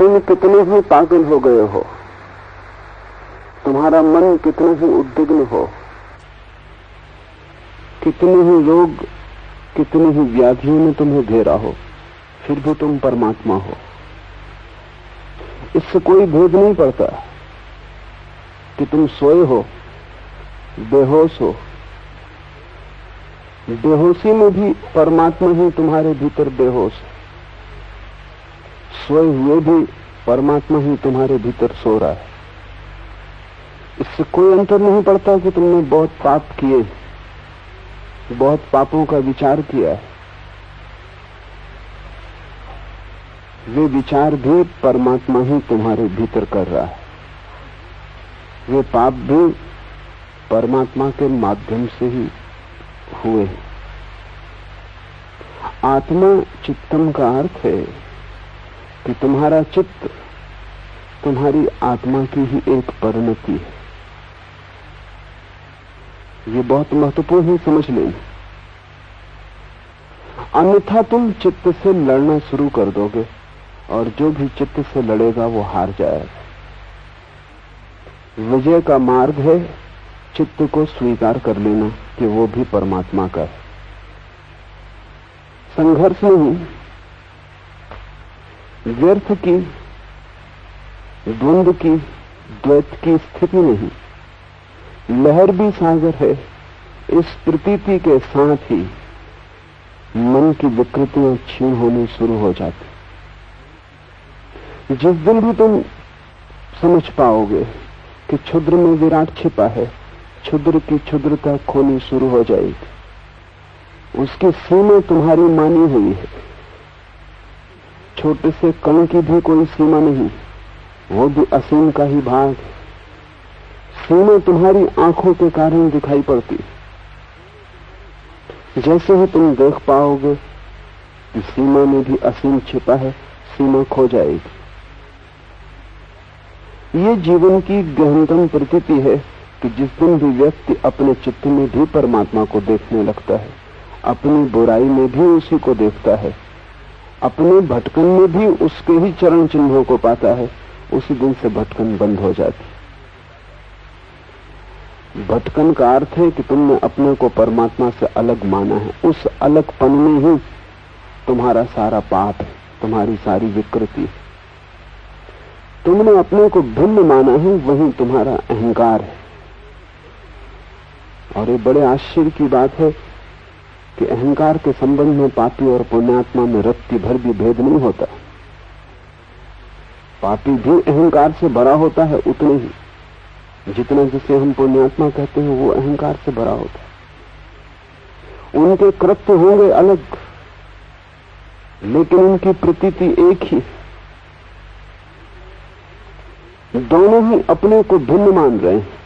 तुम कितने ही पागल हो गए हो, तुम्हारा मन कितना ही उद्विग्न हो, कितने ही रोग, कितनी ही व्याधियों ने तुम्हें घेरा हो, फिर भी तुम परमात्मा हो। इससे कोई भेद नहीं पड़ता कि तुम सोए हो, बेहोश हो। बेहोशी में भी परमात्मा ही तुम्हारे भीतर बेहोश है, सोए हुए भी परमात्मा ही तुम्हारे भीतर सो रहा है। इससे कोई अंतर नहीं पड़ता कि तुमने बहुत पाप किए, बहुत पापों का विचार किया है। वे विचार भी परमात्मा ही तुम्हारे भीतर कर रहा है, वे पाप भी परमात्मा के माध्यम से ही हुए हैं। आत्मा चित्तम का अर्थ है कि तुम्हारा चित्त तुम्हारी आत्मा की ही एक परिणति है। ये बहुत महत्वपूर्ण है, समझ लेना। अन्यथा तुम चित्त से लड़ना शुरू कर दोगे और जो भी चित्त से लड़ेगा वो हार जाएगा। विजय का मार्ग है चित्त को स्वीकार कर लेना कि वो भी परमात्मा का है। संघर्ष नहीं, व्यर्थ की, द्वंद्व की, द्वैत की स्थिति नहीं। लहर भी सागर है। इस प्रतीति के साथ ही मन की विकृतियां क्षीण होनी शुरू हो जाती। जिस दिन भी तुम समझ पाओगे कि क्षुद्र में विराट छिपा है, क्षुद्र की क्षुद्रता खोनी शुरू हो जाएगी। उसकी सीमा तुम्हारी मानी हुई है। छोटे से कण की भी कोई सीमा नहीं, वो भी असीम का ही भाग है। सीमा तुम्हारी आंखों के कारण दिखाई पड़ती। जैसे ही तुम देख पाओगे कि सीमा में भी असीम छिपा है, सीमा खो जाएगी। ये जीवन की गहनतम प्रतीति है कि जिस दिन भी व्यक्ति अपने चित्त में भी परमात्मा को देखने लगता है, अपनी बुराई में भी उसी को देखता है, अपने भटकन में भी उसके ही चरण चिन्हों को पाता है, उसी दिन से भटकन बंद हो जाती। भटकन का अर्थ है कि तुमने अपने को परमात्मा से अलग माना है। उस अलगपन में ही तुम्हारा सारा पाप है, तुम्हारी सारी विकृति है। तुमने अपने को भिन्न माना है, वही तुम्हारा अहंकार है। और ये बड़े आश्चर्य की बात है कि अहंकार के संबंध में पापी और पुण्यात्मा में रत्ती भर भी भेद नहीं होता। पापी भी अहंकार से भरा होता है उतने ही जितना जिसे हम पुण्यात्मा कहते हैं वो अहंकार से भरा होता है। उनके कृत्य होंगे अलग, लेकिन उनकी प्रतीति एक ही। दोनों ही अपने को भिन्न मान रहे हैं।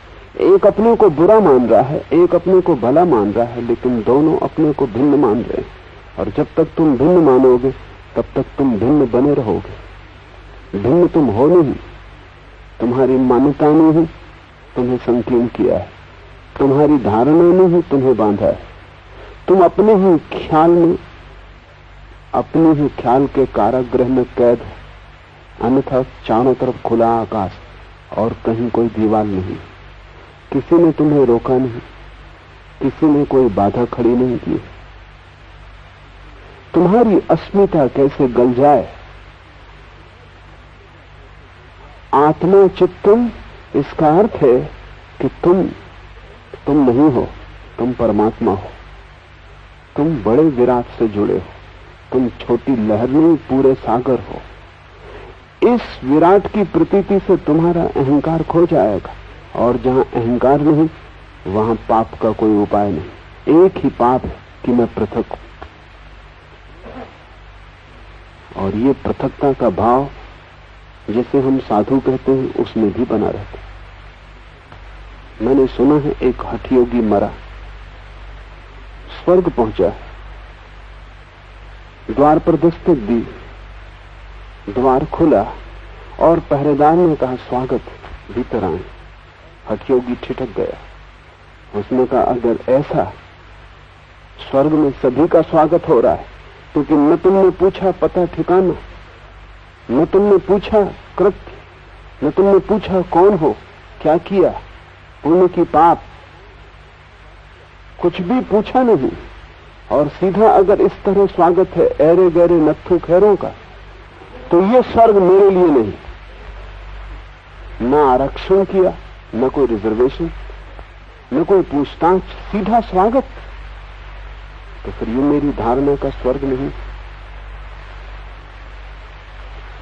एक अपने को बुरा मान रहा है, एक अपने को भला मान रहा है, लेकिन दोनों अपने को भिन्न मान रहे हैं। और जब तक तुम भिन्न मानोगे तब तक तुम भिन्न बने रहोगे। भिन्न तुम हो नहीं, तुम्हारी मान्यता ने ही तुम्हें संकीर्ण किया है, तुम्हारी धारणा ने ही तुम्हें बांधा है। तुम अपने ही ख्याल में, अपने ही ख्याल के कारागृह में कैद हो। अन्यथा चारों तरफ खुला आकाश और कहीं कोई दीवार नहीं। किसी ने तुम्हें रोका नहीं, किसी ने कोई बाधा खड़ी नहीं की। तुम्हारी अस्मिता कैसे गल जाए। आत्मा चित्तम, इसका अर्थ है कि तुम नहीं हो, तुम परमात्मा हो। तुम बड़े विराट से जुड़े हो, तुम छोटी लहर नहीं, पूरे सागर हो। इस विराट की प्रतीति से तुम्हारा अहंकार खो जाएगा, और जहां अहंकार नहीं वहां पाप का कोई उपाय नहीं। एक ही पाप है कि मैं पृथक हूं। और ये पृथकता का भाव जिसे हम साधु कहते हैं उसमें भी बना रहता है। मैंने सुना है एक हठयोगी मरा, स्वर्ग पहुंचा, द्वार पर दस्तक दी, द्वार खुला और पहरेदार ने कहा स्वागत, भीतर आए। हठयोगी ठिठक गया। उसने कहा अगर ऐसा स्वर्ग में सभी का स्वागत हो रहा है तो कि न तुमने पूछा पता ठिकाना, न तुमने पूछा कृत्य, न तुमने पूछा कौन हो, क्या किया, पुण्य की पाप, कुछ भी पूछा नहीं। और सीधा अगर इस तरह स्वागत है ऐरे गहरे नत्थु खैरों का, तो ये स्वर्ग मेरे लिए नहीं। न आरक्षण किया, न कोई रिजर्वेशन, न कोई पूछताछ, सीधा स्वागत। तो फिर ये मेरी धारणा का स्वर्ग नहीं।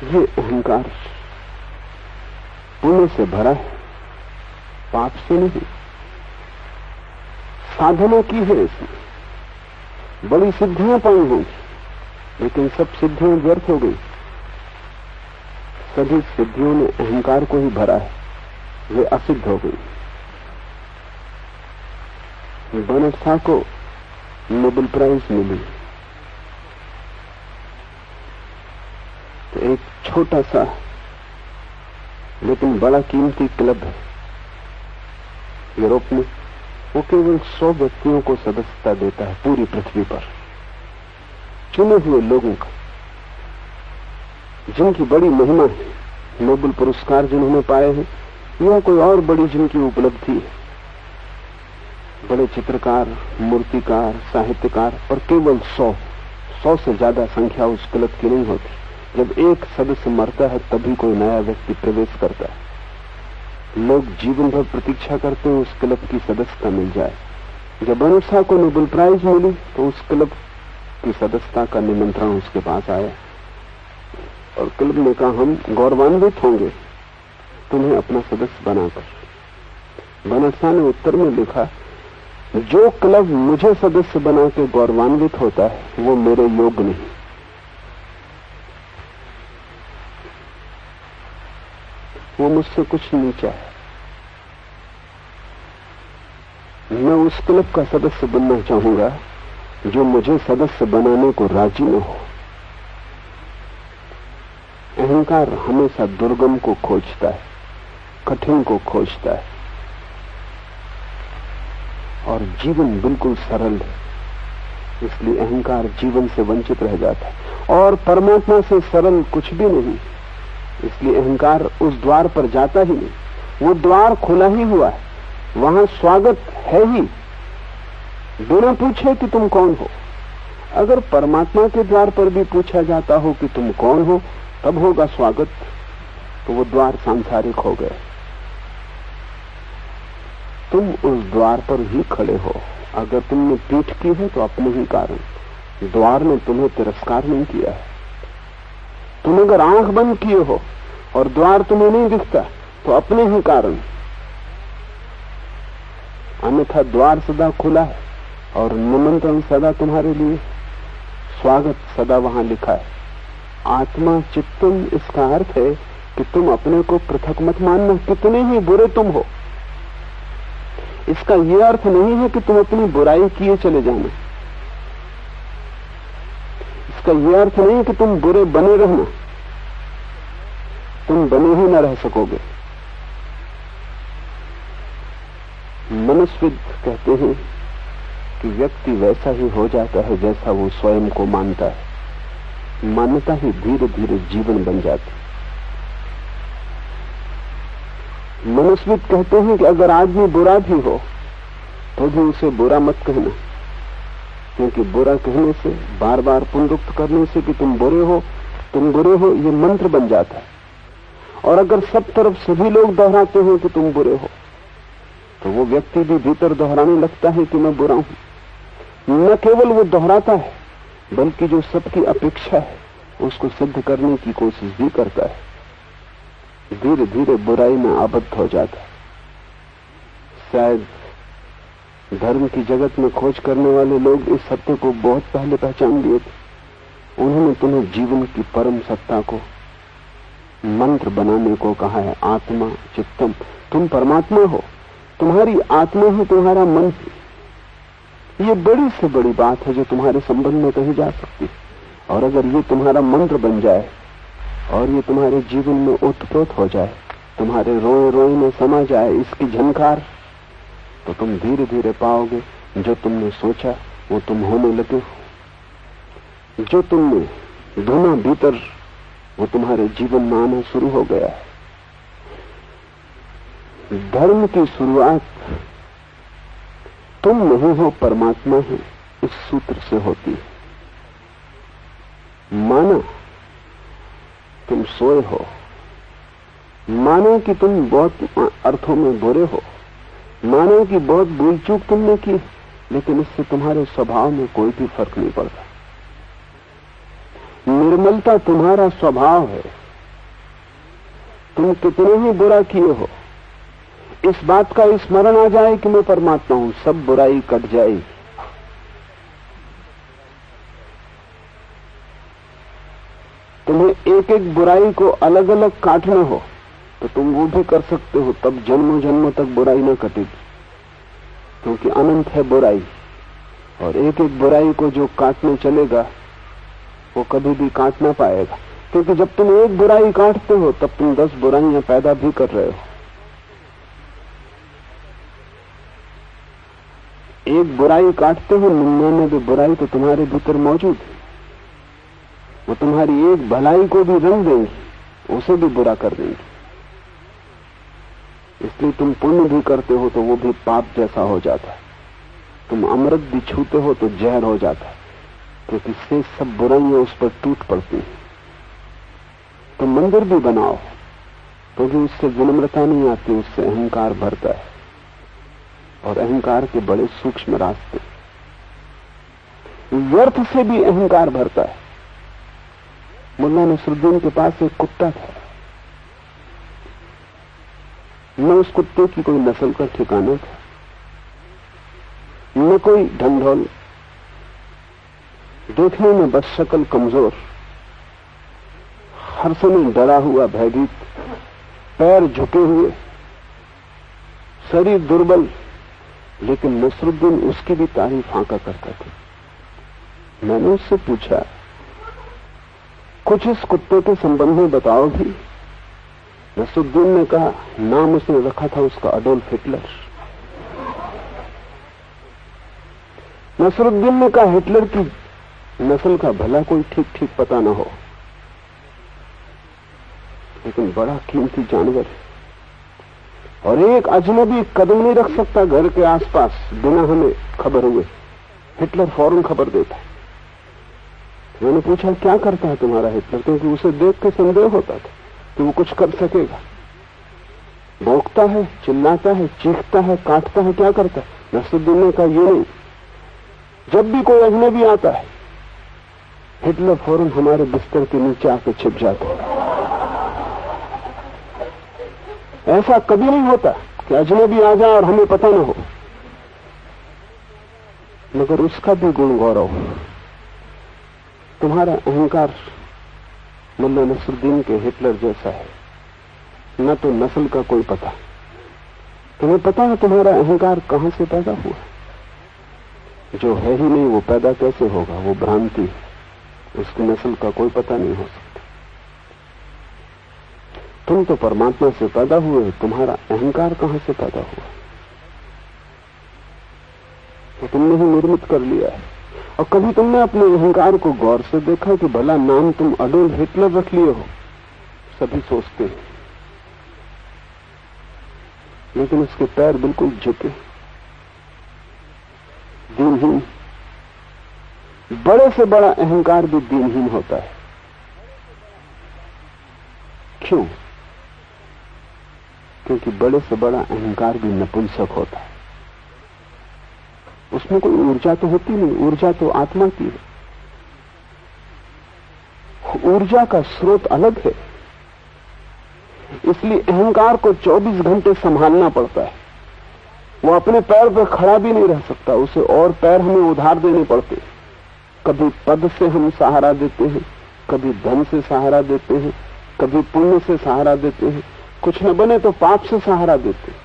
ये अहंकार पुण्य से भरा है, पाप से नहीं। साधना की है इसने, बड़ी सिद्धियां पाई होंगी, लेकिन सब सिद्धियां व्यर्थ हो गई। सभी सिद्धियों ने अहंकार को ही भरा है, वे असिद्ध हो गई। बर्नार्ड शॉ को नोबेल प्राइज मिली तो एक छोटा सा लेकिन बड़ा कीमती क्लब है यूरोप में, वो केवल 100 व्यक्तियों को सदस्यता देता है पूरी पृथ्वी पर, चुने हुए लोगों का, जिनकी बड़ी महिमा है, नोबेल पुरस्कार जिन्होंने पाए हैं, या कोई और बड़ी जिनकी उपलब्धि है, बड़े चित्रकार, मूर्तिकार, साहित्यकार, और केवल 100 से ज्यादा संख्या उस क्लब की नहीं होती। जब एक सदस्य मरता है तभी कोई नया व्यक्ति प्रवेश करता है। लोग जीवन भर प्रतीक्षा करते हैं उस क्लब की सदस्यता मिल जाए। जब बर्नार्ड शॉ को नोबेल प्राइज मिली तो उस क्लब की सदस्यता का निमंत्रण उसके पास आया और क्लब ने कहा, हम गौरवान्वित होंगे तुम्हें अपना सदस्य बनाकर। बर्नार्ड शॉ ने उत्तर में लिखा, जो क्लब मुझे सदस्य बना के गौरवान्वित होता है वो मेरे योग्य नहीं। वो मुझसे कुछ नीचा है। मैं उस क्लब का सदस्य बनना चाहूंगा जो मुझे सदस्य बनाने को राजी न हो। अहंकार हमेशा दुर्गम को खोजता है, कठिन को खोजता है, और जीवन बिल्कुल सरल है, इसलिए अहंकार जीवन से वंचित रह जाता है। और परमात्मा से सरल कुछ भी नहीं, इसलिए अहंकार उस द्वार पर जाता ही नहीं। वो द्वार खुला ही हुआ है, वहां स्वागत है ही, बिना पूछे कि तुम कौन हो। अगर परमात्मा के द्वार पर भी पूछा जाता हो कि तुम कौन हो, तब होगा स्वागत, तो वो द्वार सांसारिक हो गए। तुम उस द्वार पर ही खड़े हो। अगर तुमने पीठ की है तो अपने ही कारण, द्वार ने तुम्हें तिरस्कार नहीं किया है। तुम अगर आंख बंद किए हो और द्वार तुम्हें नहीं दिखता तो अपने ही कारण, अन्यथा द्वार सदा खुला है और निमंत्रण सदा तुम्हारे लिए, स्वागत सदा वहां लिखा है। आत्मा चित्तम, इसका अर्थ है कि तुम अपने को पृथक मत मानना, कितने ही बुरे तुम हो। इसका यह अर्थ नहीं है कि तुम अपनी बुराई किए चले जाना, इसका यह अर्थ नहीं है कि तुम बुरे बने रहना, तुम बने ही न रह सकोगे। मनुष्यविद कहते हैं कि व्यक्ति वैसा ही हो जाता है जैसा वो स्वयं को मानता है। मान्यता ही धीरे धीरे जीवन बन जाती। मनुष्यविद कहते हैं कि अगर आदमी बुरा भी हो तो भी उसे बुरा मत कहना, क्योंकि बुरा कहने से, बार बार पुनरुक्त करने से कि तुम बुरे हो, ये मंत्र बन जाता है। और अगर सब तरफ सभी लोग दोहराते हो कि तुम बुरे हो, तो वो व्यक्ति भी भीतर दोहराने लगता है कि मैं बुरा हूं। न केवल वो दोहराता है, बल्कि जो सबकी अपेक्षा है उसको सिद्ध करने की कोशिश भी करता है। धीरे धीरे बुराई में आबद्ध हो जाता है। शायद धर्म की जगत में खोज करने वाले लोग इस सत्य को बहुत पहले पहचान लिए थे। उन्होंने तुम्हें जीवन की परम सत्ता को मंत्र बनाने को कहा है। आत्मा चित्तम, तुम परमात्मा हो, तुम्हारी आत्मा ही तुम्हारा मन है। ये बड़ी से बड़ी बात है जो तुम्हारे संबंध में कही जा सकती है। और अगर ये तुम्हारा मंत्र बन जाए और ये तुम्हारे जीवन में ओतप्रोत हो जाए, तुम्हारे रोए रोए में समा जाए इसकी झनकार, तो तुम धीरे धीरे पाओगे जो तुमने सोचा वो तुम होने लगे हो। जो तुमने धुना भीतर वो तुम्हारे जीवन में आना शुरू हो गया है। धर्म की शुरुआत तुम नहीं हो, परमात्मा है, इस सूत्र से होती है। माना तुम सोए हो, मानो कि तुम बहुत अर्थों में बुरे हो, मानो कि बहुत भूल चूक तुमने की, लेकिन इससे तुम्हारे स्वभाव में कोई भी फर्क नहीं पड़ता। निर्मलता तुम्हारा स्वभाव है। तुम कितने ही बुरा किए हो, इस बात का स्मरण आ जाए कि मैं परमात्मा हूं, सब बुराई कट जाएगी। तुम्हें एक एक बुराई को अलग अलग काटना हो तो तुम वो भी कर सकते हो, तब जन्मों जन्मों तक बुराई न कटेगी, क्योंकि अनंत है बुराई। और एक एक बुराई को जो काटने चलेगा वो कभी भी काट ना पाएगा, क्योंकि जब तुम एक बुराई काटते हो तब तुम 10 बुराइयां पैदा भी कर रहे हो। एक बुराई काटते हो, 99 बुराई तो तुम्हारे भीतर मौजूद है। वो तुम्हारी एक भलाई को भी रंग देंगी, उसे भी बुरा कर देंगी। इसलिए तुम पुण्य भी करते हो तो वो भी पाप जैसा हो जाता है। तुम अमृत भी छूते हो तो जहर हो जाता है, क्योंकि से सब बुराइयां उस पर टूट पड़ती हैं। तुम मंदिर भी बनाओ क्योंकि उससे विनम्रता नहीं आती, उससे अहंकार भरता है, और अहंकार के बड़े सूक्ष्म रास्ते। व्यर्थ से भी अहंकार भरता है। मुल्ला नसरुद्दीन के पास एक कुत्ता था, न उस कुत्ते की कोई नस्ल का ठिकाना था, न कोई ढंढोल, देखने में बस शक्ल कमजोर, हर समय डरा हुआ, भयभीत, पैर झुके हुए, शरीर दुर्बल, लेकिन नसरुद्दीन उसकी भी तारीफ आंका करता था। मैंने उससे पूछा, कुछ इस कुत्ते के संबंध में बताओगी? नसरुद्दीन ने कहा, नाम उसने रखा था उसका अडोल्फ हिटलर। नसरुद्दीन ने कहा, हिटलर की नस्ल का भला कोई ठीक ठीक पता ना हो, लेकिन बड़ा कीमती जानवर है, और एक अजनबी कदम नहीं रख सकता घर के आसपास बिना हमें खबर हुए। हिटलर फौरन खबर देता है। मैंने पूछा, क्या करता है तुम्हारा हिटलर? क्योंकि उसे देख के संदेह होता था कि वो कुछ कर सकेगा। भौंकता है, चिल्लाता है, चीखता है, काटता है, क्या करता है? नसरुद्दीन ने कहा, ये नहीं, जब भी कोई अजनबी आता है हिटलर फौरन हमारे बिस्तर के नीचे आकर छिप जाता है। ऐसा कभी नहीं होता कि अजनबी आ जाए और हमें पता न हो, मगर उसका भी गुण गौरव। तुम्हारा अहंकार मुल्ला नसरुद्दीन के हिटलर जैसा है, न तो नस्ल का कोई पता। तुम्हें पता है तुम्हारा अहंकार कहां से पैदा हुआ? जो है ही नहीं वो पैदा कैसे होगा? वो भ्रांति है, उसकी नस्ल का कोई पता नहीं हो सकता। तुम तो परमात्मा से पैदा हुए, तुम्हारा अहंकार कहां से पैदा हुआ? तो तुमने ही निर्मित कर लिया है। और कभी तुमने अपने अहंकार को गौर से देखा कि भला नाम तुम अडोल्फ हिटलर रख लिए हो? सभी सोचते हैं, लेकिन उसके पैर बिल्कुल झुके, दीनहीन। बड़े से बड़ा अहंकार भी दीनहीन होता है। क्यों? क्योंकि बड़े से बड़ा अहंकार भी नपुंसक होता है। उसमें कोई ऊर्जा तो होती नहीं, ऊर्जा तो आत्मा की है। ऊर्जा का स्रोत अलग है, इसलिए अहंकार को 24 घंटे संभालना पड़ता है। वो अपने पैर पर खड़ा भी नहीं रह सकता, उसे और पैर हमें उधार देने पड़ते। कभी पद से हम सहारा देते हैं, कभी धन से सहारा देते हैं, कभी पुण्य से सहारा देते हैं, कुछ न बने तो पाप से सहारा देते हैं।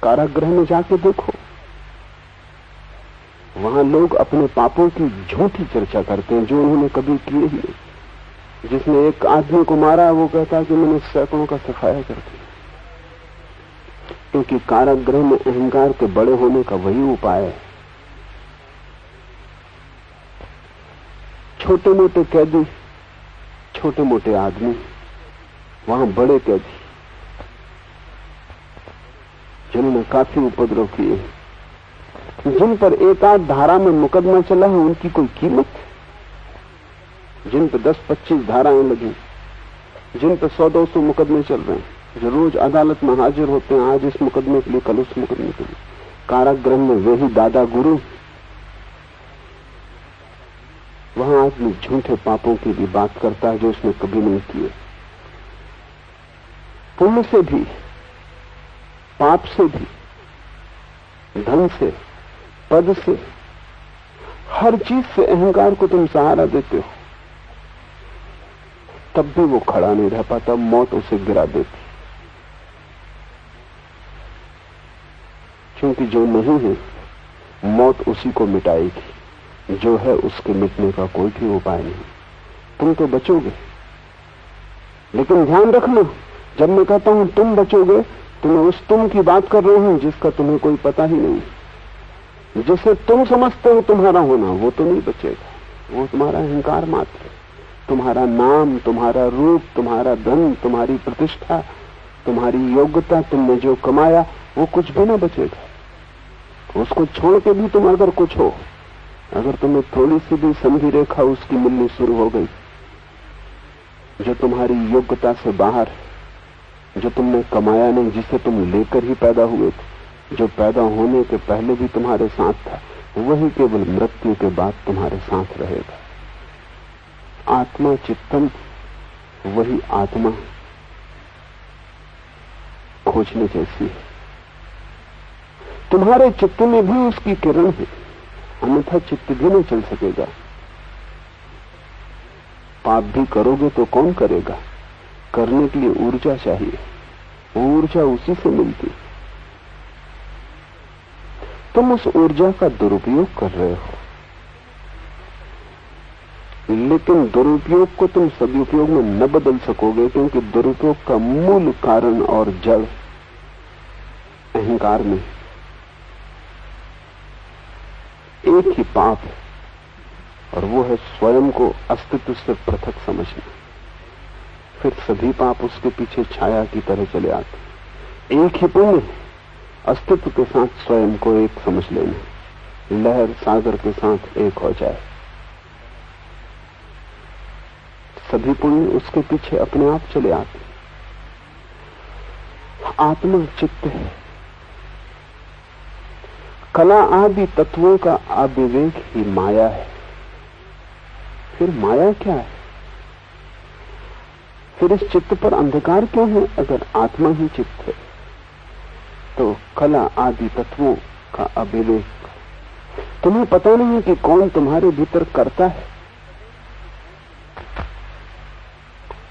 कारागृह में जाके देखो, वहां लोग अपने पापों की झूठी चर्चा करते हैं जो उन्होंने कभी किए ही नहीं। जिसने एक आदमी को मारा वो कहता है कि मैंने सैकड़ों का सफाया कर दिया, क्योंकि कारागृह में अहंकार के बड़े होने का वही उपाय है। छोटे मोटे कैदी छोटे मोटे आदमी, वहां बड़े कैदी जिन्होंने काफी उपद्रव किए, जिन पर एक आध धारा में मुकदमा चला है, उनकी कोई कीमत? जिन पर 10-25 धाराएं लगी, जिन पर 100-200 मुकदमे चल रहे हैं, जो रोज अदालत में हाजिर होते हैं, आज इस मुकदमे के लिए, कल उस मुकदमे के लिए, कारागृह में वे ही दादा गुरु। वहां आदमी झूठे पापों की भी बात करता है जो उसने कभी नहीं किए। पुण्य से भी, पाप से भी, धन से, पद से, हर चीज से अहंकार को तुम सहारा देते हो, तब भी वो खड़ा नहीं रह पाता, मौत उसे गिरा देती। क्योंकि जो नहीं है, मौत उसी को मिटाएगी, जो है उसके मिटने का कोई भी उपाय नहीं। तुम तो बचोगे, लेकिन ध्यान रखना, जब मैं कहता हूं तुम बचोगे, तो मैं उस तुम की बात कर रहा हूं जिसका तुम्हें कोई पता ही नहीं। जिसे तुम समझते हो तुम्हारा होना, वो तो नहीं बचेगा, वो तुम्हारा अहंकार मात्र है। तुम्हारा नाम, तुम्हारा रूप, तुम्हारा धन, तुम्हारी प्रतिष्ठा, तुम्हारी योग्यता, तुमने जो कमाया, वो कुछ भी ना बचेगा। उसको छोड़ के भी तुम अगर कुछ हो, अगर तुम्हें थोड़ी सी भी संधि रेखा उसकी मिलनी शुरू हो गई, जो तुम्हारी योग्यता से बाहर है, जो तुमने कमाया नहीं, जिसे तुम लेकर ही पैदा हुए थे, जो पैदा होने के पहले भी तुम्हारे साथ था, वही केवल मृत्यु के बाद तुम्हारे साथ रहेगा। आत्मा चित्तम, वही आत्मा खोजने जैसी है। तुम्हारे चित्त में भी उसकी किरण है, अन्यथा चित्त भी नहीं चल सकेगा। पाप भी करोगे तो कौन करेगा? करने के लिए ऊर्जा चाहिए, ऊर्जा उसी से मिलती। तुम उस ऊर्जा का दुरुपयोग कर रहे हो, लेकिन दुरुपयोग को तुम सदुपयोग में न बदल सकोगे, क्योंकि दुरुपयोग का मूल कारण और जड़ अहंकार में एक ही पाप है, और वो है स्वयं को अस्तित्व से पृथक समझना। फिर सभी पाप उसके पीछे छाया की तरह चले आते। एक ही पुण्य, अस्तित्व के साथ स्वयं को एक समझ लेना, लहर सागर के साथ एक हो जाए। सभी पुण्य उसके पीछे अपने आप चले आते। आत्मा चित्त है, कला आदि तत्वों का अविवेक ही माया है। फिर माया क्या है? फिर इस चित्त पर अंधकार क्यों है? अगर आत्मा ही चित्त है तो कला आदि तत्वों का अविवेक। तुम्हें पता नहीं है कि कौन तुम्हारे भीतर करता है,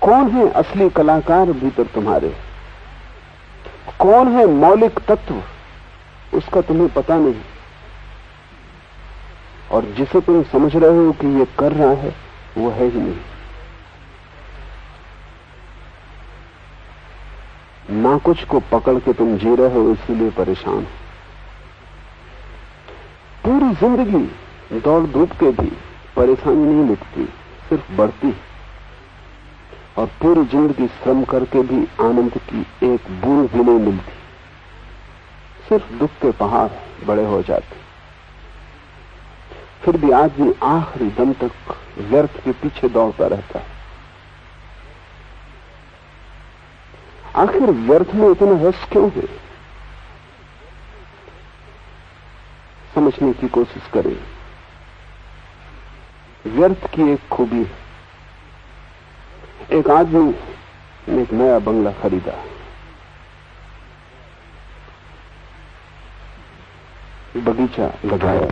कौन है असली कलाकार भीतर तुम्हारे, कौन है मौलिक तत्व, उसका तुम्हें पता नहीं। और जिसे तुम समझ रहे हो कि ये कर रहा है, वो है ही नहीं। ना कुछ को पकड़ के तुम जी रहे हो, इसीलिए परेशान हो। पूरी जिंदगी दौड़ धूप के भी परेशानी नहीं मिटती, सिर्फ बढ़ती। और पूरी जिंदगी श्रम करके भी आनंद की एक बूंद भी नहीं मिलती, सिर्फ दुख के पहाड़ बड़े हो जाते। फिर भी आदमी आखिरी दम तक व्यर्थ के पीछे दौड़ता रहता है। आखिर व्यर्थ में इतना रस क्यों है? समझने की कोशिश करें। व्यर्थ की एक खूबी है। एक आदमी ने एक नया बंगला खरीदा, बगीचा लगाया,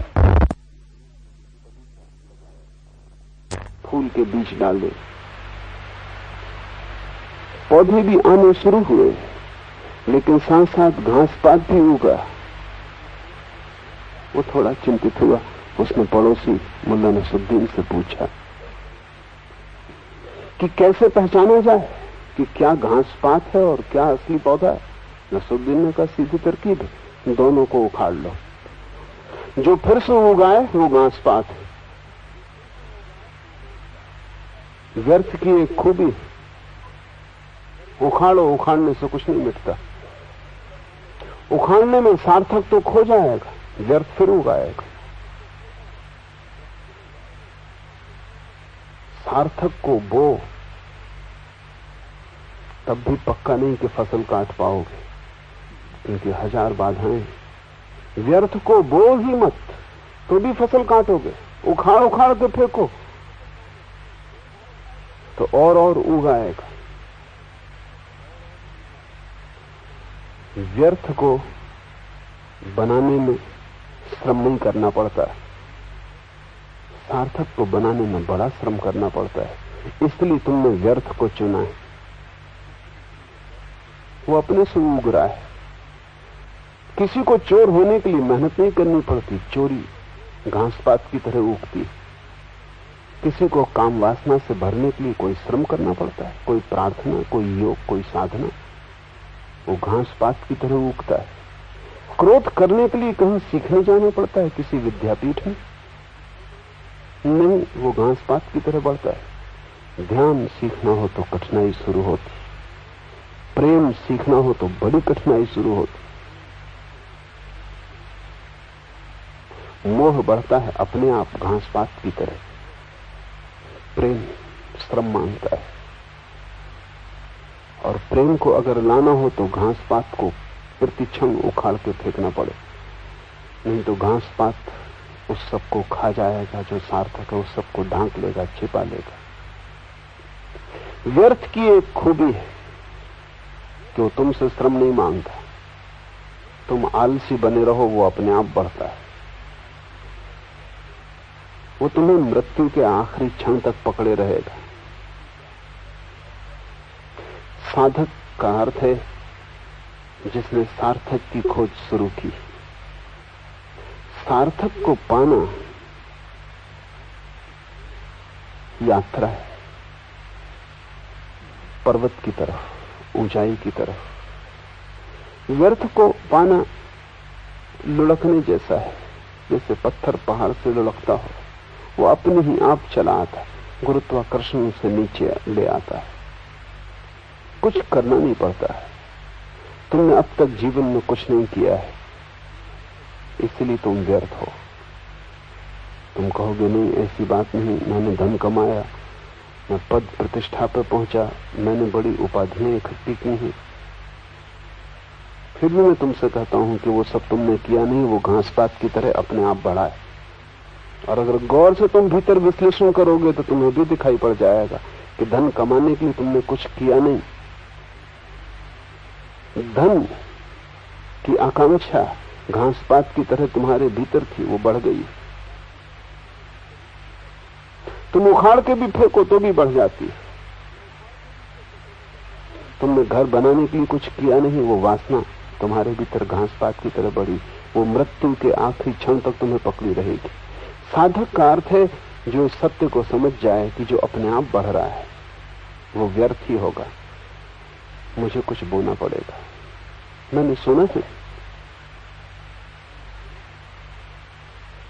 फूल के बीज डाले, पौधे भी आने शुरू हुए, लेकिन साथ साथ घास पात भी उगा। वो थोड़ा चिंतित हुआ। उसने पड़ोसी मुल्ला नसरुद्दीन से पूछा कि कैसे पहचाना जाए कि क्या घास पात है और क्या असली पौधा है। नसरुद्दीन ने कहा, सीधी तरकीब है, दोनों को उखाड़ लो। जो फिर से उगाए वो घास पात है, व्यर्थ की एक खूबी, उखाड़ो, उखाड़ने से कुछ नहीं मिटता। उखाड़ने में सार्थक तो खो जाएगा, व्यर्थ फिर उगाएगा। सार्थक को बो, तब भी पक्का नहीं कि फसल काट पाओगे, क्योंकि हजार बाधाएं। व्यर्थ को बो ही मत, तो भी फसल काटोगे। उखाड़ उखाड़ के फेंको तो और उगाएगा। व्यर्थ को बनाने में श्रम नहीं करना पड़ता है, सार्थक को बनाने में बड़ा श्रम करना पड़ता है। इसलिए तुमने व्यर्थ को चुना है। वो अपने से उग रहा है। किसी को चोर होने के लिए मेहनत नहीं करनी पड़ती, चोरी घास पात की तरह उगती। किसी को काम वासना से भरने के लिए कोई श्रम करना पड़ता है, कोई प्रार्थना, कोई योग, कोई साधना। वो घास पात की तरह उगता है। क्रोध करने के लिए कहीं सीखने जाना पड़ता है, किसी विद्यापीठ में नहीं, वो घास पात की तरह बढ़ता है। ध्यान सीखना हो तो कठिनाई शुरू होती, प्रेम सीखना हो तो बड़ी कठिनाई शुरू होती। मोह बढ़ता है अपने आप घास पात की तरह, प्रेम श्रम मांगता है। और प्रेम को अगर लाना हो तो घास पात को प्रतिक्षण उखाड़ के फेंकना पड़े, नहीं तो घास पात उस सबको खा जाएगा जो सार्थक है, उस सबको ढांक लेगा, छिपा लेगा। व्यर्थ की एक खूबी है कि वो तुमसे श्रम नहीं मांगता। तुम आलसी बने रहो, वो अपने आप बढ़ता है। वो तुम्हें मृत्यु के आखिरी क्षण तक पकड़े रहेगा। साधक का अर्थ है जिसने सार्थक की खोज शुरू की। सार्थक को पाना यात्रा है, पर्वत की तरफ, ऊंचाई की तरफ। व्यर्थ को पाना लुढ़कने जैसा है, जैसे पत्थर पहाड़ से लुढ़कता हो। वो अपने ही आप चला आता है, गुरुत्वाकर्षण से नीचे ले आता है। कुछ करना नहीं पड़ता है। तुमने अब तक जीवन में कुछ नहीं किया है, इसलिए तुम व्यर्थ हो। तुम कहोगे नहीं, ऐसी बात नहीं, मैंने धन कमाया, मैं पद प्रतिष्ठा पर पहुंचा, मैंने बड़ी उपाधियां इकट्ठी की हैं। फिर भी मैं तुमसे कहता हूं कि वो सब तुमने किया नहीं, वो घास पात की तरह अपने आप बढ़ा है। और अगर गौर से तुम भीतर विश्लेषण करोगे तो तुम्हें भी दिखाई पड़ जाएगा कि धन कमाने के लिए तुमने कुछ किया नहीं। धन की आकांक्षा घास पात की तरह तुम्हारे भीतर थी, वो बढ़ गई। तुम उखाड़ के भी फेंको तो भी बढ़ जाती है। तुमने घर बनाने के लिए कुछ किया नहीं, वो वासना तुम्हारे भीतर घास पात की तरह बढ़ी। वो मृत्यु के आखिरी क्षण तक तुम्हें पकड़ी रहेगी। साधक का अर्थ है जो सत्य को समझ जाए कि जो अपने आप बढ़ रहा है वो व्यर्थ ही होगा, मुझे कुछ बोना पड़ेगा। मैंने सुना है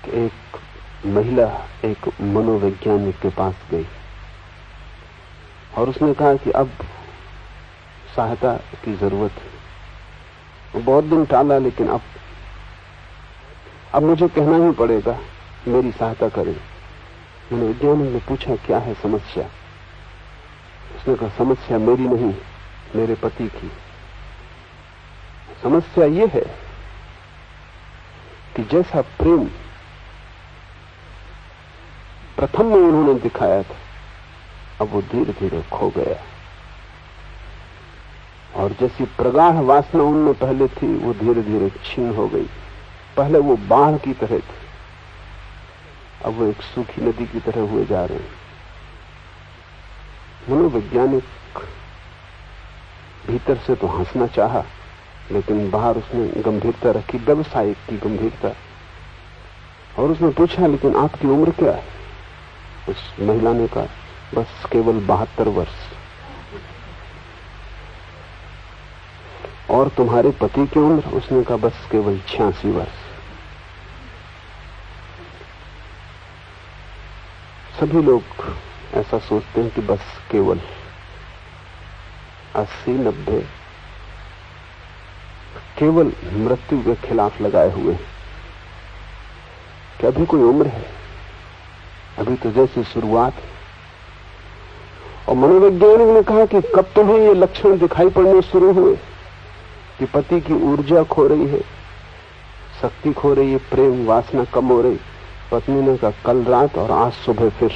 कि एक महिला एक मनोवैज्ञानिक के पास गई और उसने कहा कि अब सहायता की जरूरत है। वो बहुत दिन टाला, लेकिन अब मुझे कहना ही पड़ेगा, मेरी सहायता करें। मनोवैज्ञानिक ने पूछा क्या है समस्या। उसने कहा समस्या मेरी नहीं, मेरे पति की। समस्या यह है कि जैसा प्रेम प्रथम में उन्होंने दिखाया था, अब वो धीरे धीरे खो गया। और जैसी प्रगाढ़ वासना उनमें पहले थी, वो धीरे धीरे क्षीण हो गई। पहले वो बाढ़ की तरह थे, अब वो एक सूखी नदी की तरह हुए जा रहे हैं। मनोवैज्ञानिक भीतर से तो हंसना चाहा, लेकिन बाहर उसने गंभीरता रखी, व्यवसायिक की गंभीरता। और उसने पूछा लेकिन आपकी उम्र क्या है? उस महिला ने कहा बस केवल 72 वर्ष। और तुम्हारे पति की उम्र? उसने कहा बस केवल 86 वर्ष। सभी लोग ऐसा सोचते हैं कि बस केवल 80-90 केवल मृत्यु के खिलाफ लगाए हुए, कि अभी कोई उम्र है, अभी तो जैसे शुरुआत है। और मनोवैज्ञानिक ने कहा कि कब तुम्हें ये लक्षण दिखाई पड़ने शुरू हुए कि पति की ऊर्जा खो रही है, शक्ति खो रही है, प्रेम वासना कम हो रही। पत्नी ने कहा कल रात और आज सुबह फिर।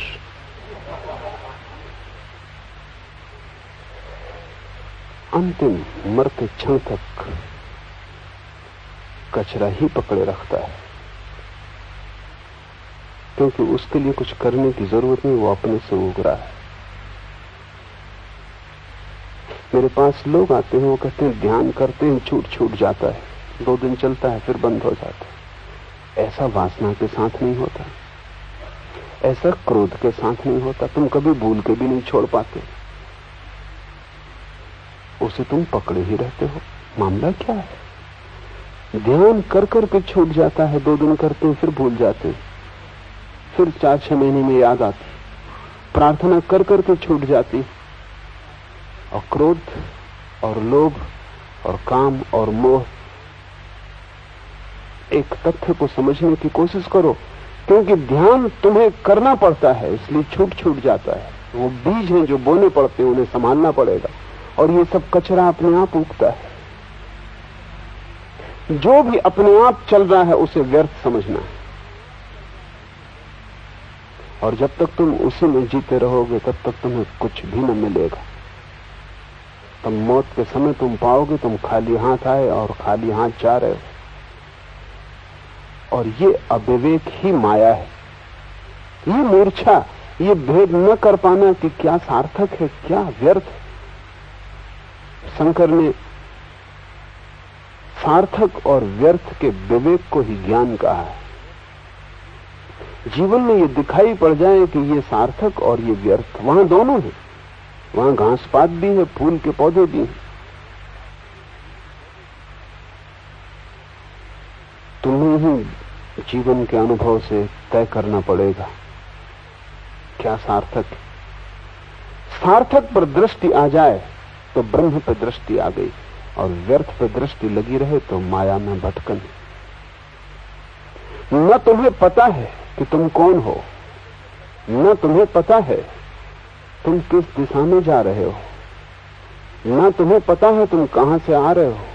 अंतिम मरते क्षण तक कचरा ही पकड़े रखता है, क्योंकि उसके लिए कुछ करने की जरूरत नहीं, वो अपने से उग रहा है। मेरे पास लोग आते हैं, वो कहते हैं ध्यान करते हैं छूट जाता है, 2 दिन चलता है फिर बंद हो जाता है। ऐसा वासना के साथ नहीं होता, ऐसा क्रोध के साथ नहीं होता। तुम कभी भूल के भी नहीं छोड़ पाते, उसे तुम पकड़े ही रहते हो। मामला क्या है? ध्यान कर के छूट जाता है, 2 दिन करते हैं फिर भूल जाते हैं, फिर 4-6 महीने में याद आती। प्रार्थना कर के छूट जाती, और क्रोध और लोभ और काम और मोह। एक तथ्य को समझने की कोशिश करो, क्योंकि ध्यान तुम्हें करना पड़ता है, इसलिए छूट जाता है। वो बीज हैं जो बोने पड़ते हैं, उन्हें संभालना पड़ेगा, और ये सब कचरा अपने आप उगता है। जो भी अपने आप चल रहा है उसे व्यर्थ समझना है, और जब तक तुम उसी में जीते रहोगे तब तक तुम्हें कुछ भी न मिलेगा। तब मौत के समय तुम पाओगे तुम खाली हाथ आए और खाली हाथ जा रहे हो, और ये अविवेक ही माया है, ये मूर्छा, ये भेद न कर पाना कि क्या सार्थक है क्या व्यर्थ। शंकर ने सार्थक और व्यर्थ के विवेक को ही ज्ञान कहा है। जीवन में ये दिखाई पड़ जाए कि ये सार्थक और ये व्यर्थ, वहां दोनों है, वहां घास पात भी है, फूल के पौधे भी हैं। तुम्हें ही जीवन के अनुभव से तय करना पड़ेगा क्या सार्थक है। सार्थक पर दृष्टि आ जाए तो ब्रह्म पर दृष्टि आ गई, और व्यर्थ पर दृष्टि लगी रहे तो माया में भटकन। न तुम्हें पता है कि तुम कौन हो, न तुम्हें पता है तुम किस दिशा में जा रहे हो, न तुम्हें पता है तुम कहां से आ रहे हो।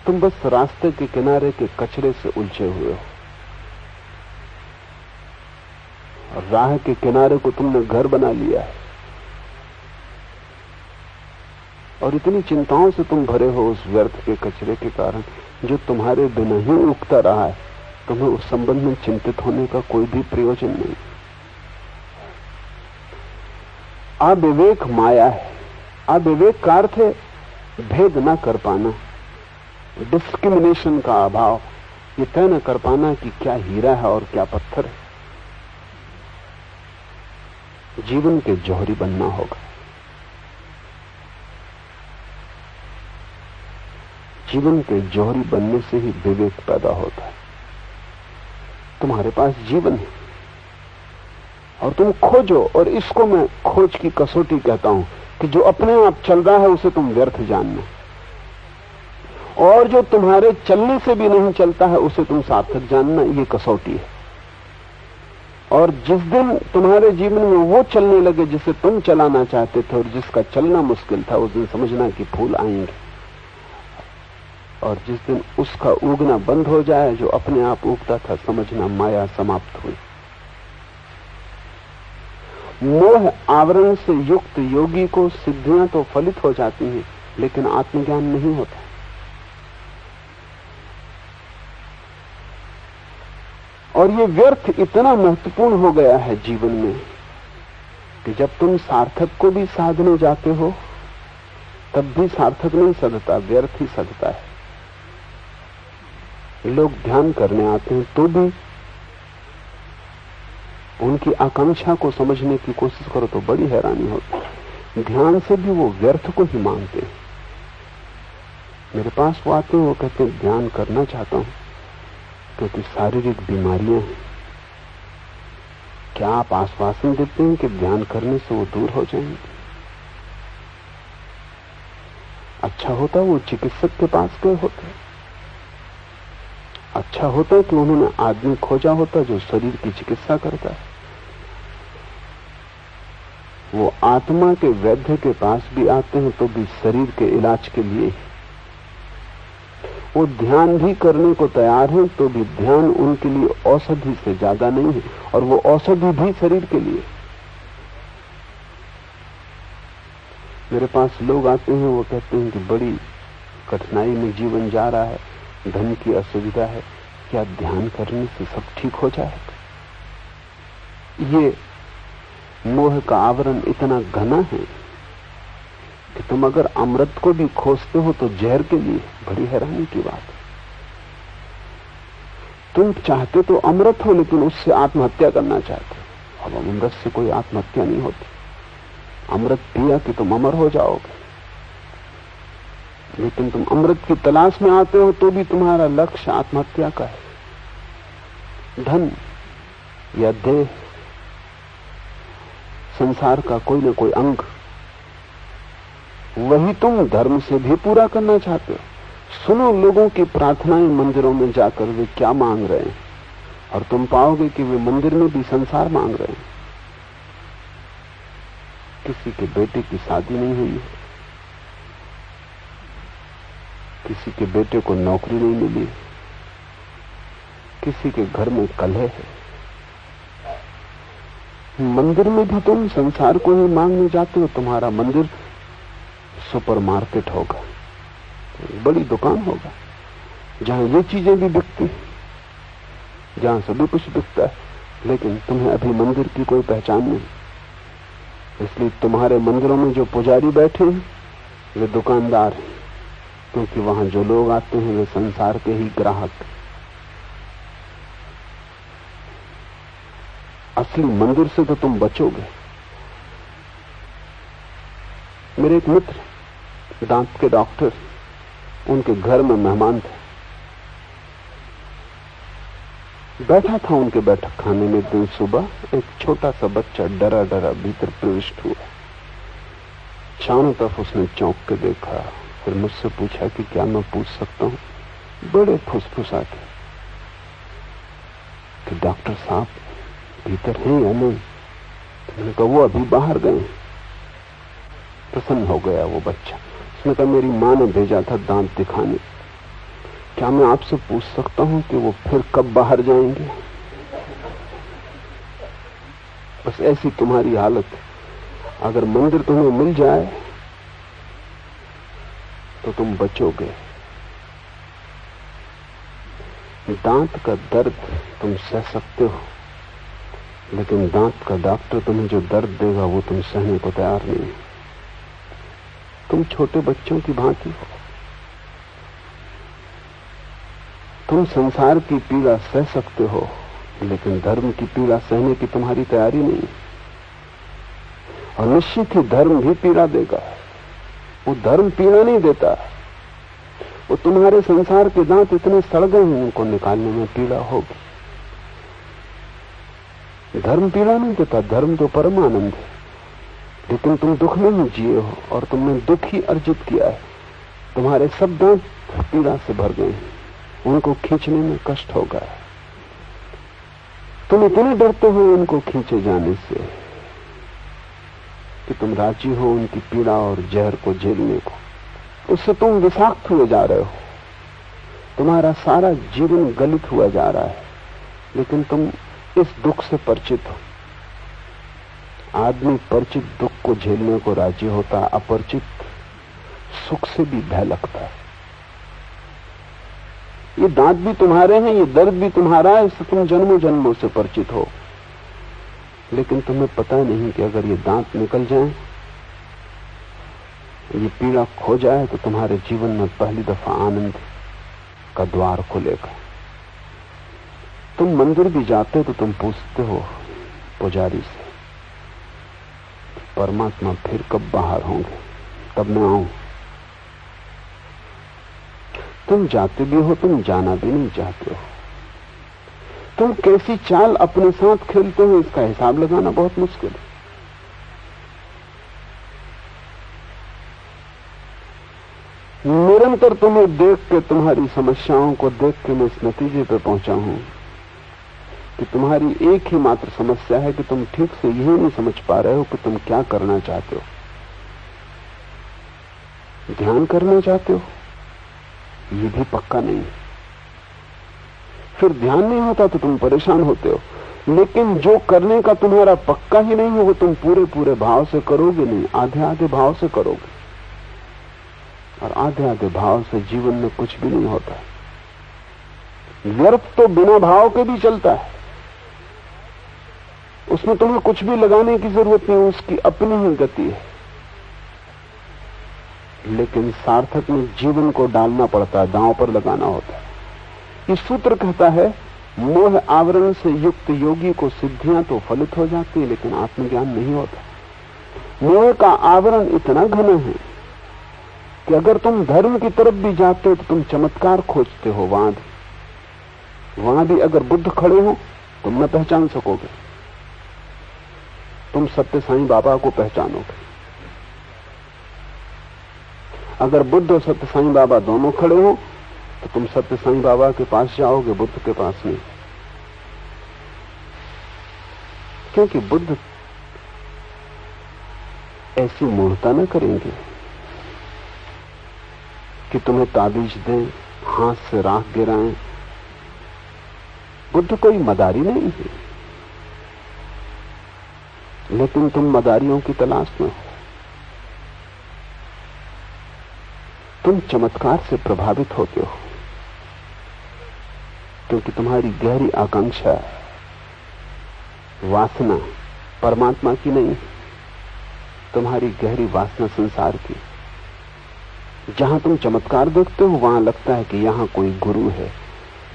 तुम बस रास्ते के किनारे के कचरे से उलझे हुए हो, और राह के किनारे को तुमने घर बना लिया है, और इतनी चिंताओं से तुम भरे हो उस व्यर्थ के कचरे के कारण, जो तुम्हारे बिना ही उगता रहा है। तुम्हें उस संबंध में चिंतित होने का कोई भी प्रयोजन नहीं। अविवेक माया है। अविवेक का अर्थ है भेद न कर पाना, डिस्क्रिमिनेशन का अभाव, ये तय न कर पाना कि क्या हीरा है और क्या पत्थर है। जीवन के जौहरी बनना होगा। जीवन के जौहरी बनने से ही विवेक पैदा होता है। तुम्हारे पास जीवन है और तुम खोजो, और इसको मैं खोज की कसौटी कहता हूं कि जो अपने आप चल रहा है उसे तुम व्यर्थ जानना, और जो तुम्हारे चलने से भी नहीं चलता है उसे तुम सार्थक जानना, ये कसौटी है। और जिस दिन तुम्हारे जीवन में वो चलने लगे जिसे तुम चलाना चाहते थे और जिसका चलना मुश्किल था, उस दिन समझना कि फूल आएंगे। और जिस दिन उसका उगना बंद हो जाए जो अपने आप उगता था, समझना माया समाप्त हुई। मोह आवरण से युक्त योगी को सिद्धियां तो फलित हो जाती हैं, लेकिन आत्मज्ञान नहीं होता। और ये व्यर्थ इतना महत्वपूर्ण हो गया है जीवन में कि जब तुम सार्थक को भी साधने जाते हो तब भी सार्थक नहीं सधता, व्यर्थ ही सधता है। लोग ध्यान करने आते हैं तो भी उनकी आकांक्षा को समझने की कोशिश करो तो बड़ी हैरानी होती है। ध्यान से भी वो व्यर्थ को ही मांगते हैं। मेरे पास वो आते हैं, वो कहते हैं ध्यान करना चाहता हूं क्योंकि शारीरिक बीमारियां हैं। क्या आप आश्वासन देते हैं कि ध्यान करने से वो दूर हो जाएंगे? अच्छा होता वो चिकित्सक के पास गए होते, अच्छा होता कि उन्होंने आदमी खोजा होता जो शरीर की चिकित्सा करता है। वो आत्मा के वैद्य के पास भी आते हैं तो भी शरीर के इलाज के लिए। वो ध्यान भी करने को तैयार हैं तो भी ध्यान उनके लिए औषधि से ज्यादा नहीं है, और वो औषधि भी शरीर के लिए। मेरे पास लोग आते हैं, वो कहते हैं कि बड़ी कठिनाई में जीवन जा रहा है, धन की असुविधा है, क्या ध्यान करने से सब ठीक हो जाएगा? ये मोह का आवरण इतना घना है कि तुम अगर अमृत को भी खोजते हो तो जहर के लिए। बड़ी हैरानी की बात है, तुम चाहते तो अमृत हो लेकिन उससे आत्महत्या करना चाहते हो। अब अमृत से कोई आत्महत्या नहीं होती। अमृत पिया कि तुम अमर हो जाओगे, लेकिन तुम अमृत की तलाश में आते हो तो भी तुम्हारा लक्ष्य आत्महत्या का है। धन या देह, संसार का कोई न कोई अंग, वही तुम धर्म से भी पूरा करना चाहते हो। सुनो लोगों की प्रार्थनाएं मंदिरों में जाकर, वे क्या मांग रहे हैं, और तुम पाओगे कि वे मंदिर में भी संसार मांग रहे हैं। किसी के बेटे की शादी नहीं हुई, किसी के बेटे को नौकरी नहीं मिली, किसी के घर में कलह है। मंदिर में भी तुम संसार को ही मांगने जाते हो। तुम्हारा मंदिर सुपरमार्केट होगा, बड़ी दुकान होगा, जहां ये चीजें भी बिकती, जहां सभी कुछ बिकता है, लेकिन तुम्हें अभी मंदिर की कोई पहचान नहीं। इसलिए तुम्हारे मंदिरों में जो पुजारी बैठे हैं वे दुकानदार हैं, क्योंकि वहां जो लोग आते हैं वे संसार के ही ग्राहक। असली मंदिर से तो तुम बचोगे। मेरे एक मित्र दांत के डॉक्टर, उनके घर में मेहमान थे। बैठा था उनके बैठक खाने में। दिन सुबह एक छोटा सा बच्चा डरा डरा भीतर प्रविष्ट हुआ। चारों तरफ उसने चौंक के देखा, फिर मुझसे पूछा कि क्या मैं पूछ सकता हूं? बड़े फुसफुसा थे कि डॉक्टर साहब भीतर हैं या नहीं? मैंने कहा वो अभी बाहर गए। प्रसन्न हो गया वो बच्चा। उसने कहा मेरी मां ने भेजा था दांत दिखाने, क्या मैं आपसे पूछ सकता हूं कि वो फिर कब बाहर जाएंगे? बस ऐसी तुम्हारी हालत। अगर मंदिर तुम्हें मिल जाए तो तुम बचोगे। दांत का दर्द तुम सह सकते हो, लेकिन दांत का डॉक्टर तुम्हें जो दर्द देगा वो तुम सहने को तैयार नहीं। तुम छोटे बच्चों की भांति हो। तुम संसार की पीड़ा सह सकते हो, लेकिन धर्म की पीड़ा सहने की तुम्हारी तैयारी नहीं। और निश्चित ही धर्म भी पीड़ा देगा। वो धर्म पीड़ा नहीं देता। वो तुम्हारे संसार के दांत इतने सड़ गए हैं, उनको निकालने में पीड़ा होगी। धर्म पीड़ा नहीं देता, धर्म तो परम आनंद है। लेकिन तुम दुख में ही जिए हो और तुमने दुख ही अर्जित किया है। तुम्हारे सब दांत पीड़ा से भर गए हैं, उनको खींचने में कष्ट होगा। तुम इतने डरते हो उनको खींचे जाने से कि तुम राजी हो उनकी पीड़ा और जहर को झेलने को। उससे तुम विषाक्त हुए जा रहे हो। तुम्हारा सारा जीवन गलित हुआ जा रहा है, लेकिन तुम इस दुख से परिचित हो। आदमी परिचित दुख को झेलने को राजी होता, अपरिचित सुख से भी भय लगता है। ये दांत भी तुम्हारे हैं, ये दर्द भी तुम्हारा है, इससे तुम जन्मों जन्मों से परिचित हो। लेकिन तुम्हें पता नहीं कि अगर ये दांत निकल जाएं, ये पीड़ा खो जाए, तो तुम्हारे जीवन में पहली दफा आनंद का द्वार खुलेगा। तुम मंदिर भी जाते हो तो तुम पूछते हो पुजारी से, परमात्मा फिर कब बाहर होंगे, तब मैं आऊं। तुम जाते भी हो, तुम जाना भी नहीं चाहते हो। तुम कैसी चाल अपने साथ खेलते हो, इसका हिसाब लगाना बहुत मुश्किल है। निरंतर तुम्हें देख के, तुम्हारी समस्याओं को देख के मैं इस नतीजे पे पहुंचा हूं कि तुम्हारी एक ही मात्र समस्या है कि तुम ठीक से यही नहीं समझ पा रहे हो कि तुम क्या करना चाहते हो। ध्यान करना चाहते हो, ये भी पक्का नहीं। फिर ध्यान नहीं होता तो तुम परेशान होते हो, लेकिन जो करने का तुम्हारा पक्का ही नहीं है वो तुम पूरे पूरे भाव से करोगे नहीं, आधे आधे भाव से करोगे। और आधे आधे भाव से जीवन में कुछ भी नहीं होता। व्यर्थ तो बिना भाव के भी चलता है, उसमें तुम्हें कुछ भी लगाने की जरूरत नहीं, उसकी अपनी ही गति है। लेकिन सार्थक में जीवन को डालना पड़ता है, दांव पर लगाना होता है। ये सूत्र कहता है, मोह आवरण से युक्त योगी को सिद्धियां तो फलित हो जाती है, लेकिन आत्मज्ञान नहीं होता। मोह का आवरण इतना घना है कि अगर तुम धर्म की तरफ भी जाते हो तो तुम चमत्कार खोजते हो। वहां भी अगर बुद्ध खड़े हो तुम न पहचान सकोगे, तुम सत्य साईं बाबा को पहचानोगे। अगर बुद्ध और सत्य साईं बाबा दोनों खड़े हो तो तुम सत्य साईं बाबा के पास जाओगे, बुद्ध के पास नहीं। क्योंकि बुद्ध ऐसी मूर्खता न करेंगे कि तुम्हें ताबीज दें, हाथ से राख गिराएं। बुद्ध कोई मदारी नहीं है, लेकिन तुम मदारियों की तलाश में हो। तुम चमत्कार से प्रभावित होते हो क्योंकि तुम्हारी गहरी आकांक्षा, वासना परमात्मा की नहीं, तुम्हारी गहरी वासना संसार की। जहां तुम चमत्कार देखते हो वहां लगता है कि यहां कोई गुरु है,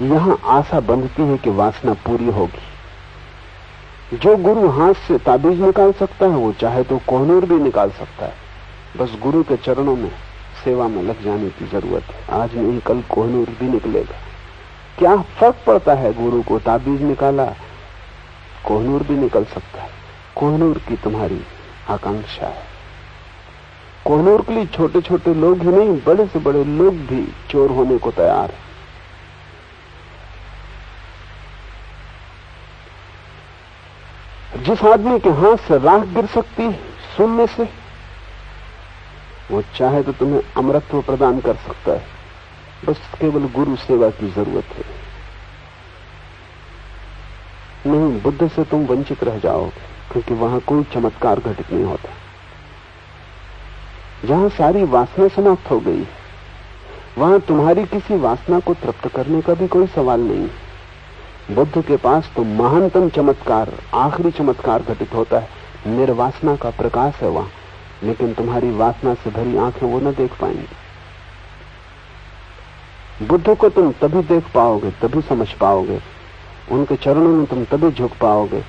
यहां आशा बंधती है कि वासना पूरी होगी। जो गुरु हाथ से ताबीज निकाल सकता है वो चाहे तो कोहनूर भी निकाल सकता है। बस गुरु के चरणों में सेवा में लग जाने की जरूरत है। आज नहीं कल कोहनूर भी निकलेगा। क्या फर्क पड़ता है, गुरु को ताबीज निकाला, कोहनूर भी निकल सकता है। कोहनूर की तुम्हारी आकांक्षा है। कोहनूर के लिए छोटे छोटे लोग ही नहीं, बड़े से बड़े लोग भी चोर होने को तैयार है। जिस आदमी के हाथ से राख गिर सकती है शून्य से, वो चाहे तो तुम्हें अमरत्व प्रदान कर सकता है। बस केवल गुरु सेवा की जरूरत है। नहीं, बुद्ध से तुम वंचित रह जाओगे, क्योंकि वहां कोई चमत्कार घटित नहीं होता। जहां सारी वासना समाप्त हो गई, वहां तुम्हारी किसी वासना को तृप्त करने का भी कोई सवाल नहीं। बुद्ध के पास तो महानतम चमत्कार, आखिरी चमत्कार घटित होता है। निर्वासना का प्रकाश है वहां, लेकिन तुम्हारी वासना से भरी आंखें वो न देख पाएंगी। बुद्ध को तुम तभी देख पाओगे, तभी समझ पाओगे, उनके चरणों में तुम तभी झुक पाओगे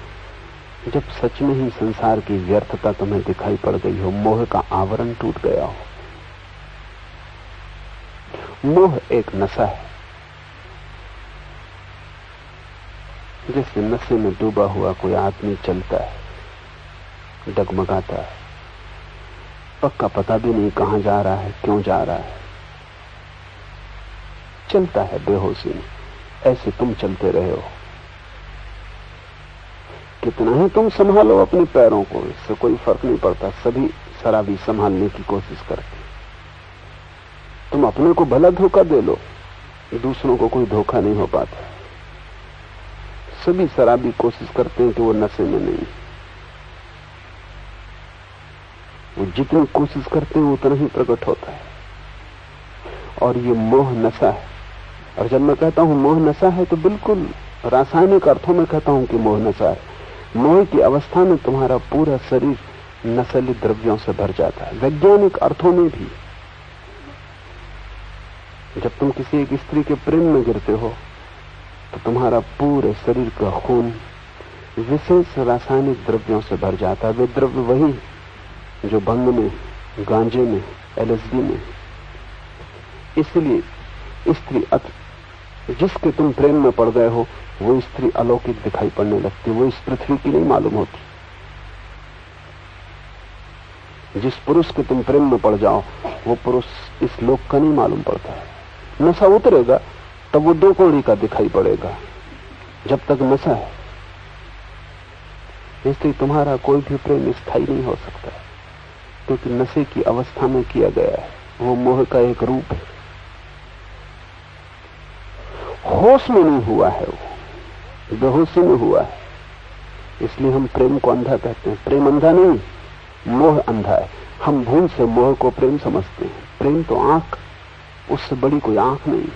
जब सच में ही संसार की व्यर्थता तुम्हें दिखाई पड़ गई हो, मोह का आवरण टूट गया हो। मोह एक नशा है। जैसे नशे में डूबा हुआ कोई आदमी चलता है, डगमगाता है, पक्का पता भी नहीं कहां जा रहा है, क्यों जा रहा है, चलता है बेहोशी में। ऐसे तुम चलते रहे हो। कितना ही तुम संभालो अपने पैरों को, इससे कोई फर्क नहीं पड़ता। सभी शराबी संभालने की कोशिश करते। तुम अपने को भला धोखा दे लो, दूसरों को कोई धोखा नहीं हो पाता। सभी शराबी कोशिश करते हैं कि वो नशे में नहीं। वो जितनी कोशिश करते हैं उतना ही प्रकट होता है। और ये मोह नशा है। और जब मैं कहता हूं मोह नशा है तो बिल्कुल रासायनिक अर्थों में कहता हूं कि मोह नशा है। मोह की अवस्था में तुम्हारा पूरा शरीर नशीले द्रव्यों से भर जाता है। वैज्ञानिक अर्थों में भी जब तुम किसी एक स्त्री के प्रेम में गिरते हो तो तुम्हारा पूरे शरीर का खून विशेष रासायनिक द्रव्यों से भर जाता है। वे द्रव्य वही जो भंग में, गांजे में, LSD में। इसलिए स्त्री जिसके तुम प्रेम में पड़ गए हो वो स्त्री अलौकिक दिखाई पड़ने लगती, वो इस पृथ्वी की नहीं मालूम होती। जिस पुरुष के तुम प्रेम में पड़ जाओ वो पुरुष इस लोक का नहीं मालूम पड़ता है। नशा उतरेगा तब वो दो कौड़ी का दिखाई पड़ेगा, जब तक नशा है। इसलिए तुम्हारा कोई भी प्रेम स्थायी नहीं हो सकता, क्योंकि नशे की अवस्था में किया गया है। वो मोह का एक रूप है, होश में नहीं हुआ है, वो बेहोशी में हुआ है। इसलिए हम प्रेम को अंधा कहते हैं। प्रेम अंधा नहीं, मोह अंधा है। हम भूल से मोह को प्रेम समझते हैं। प्रेम तो आंख, उससे बड़ी कोई आंख नहीं।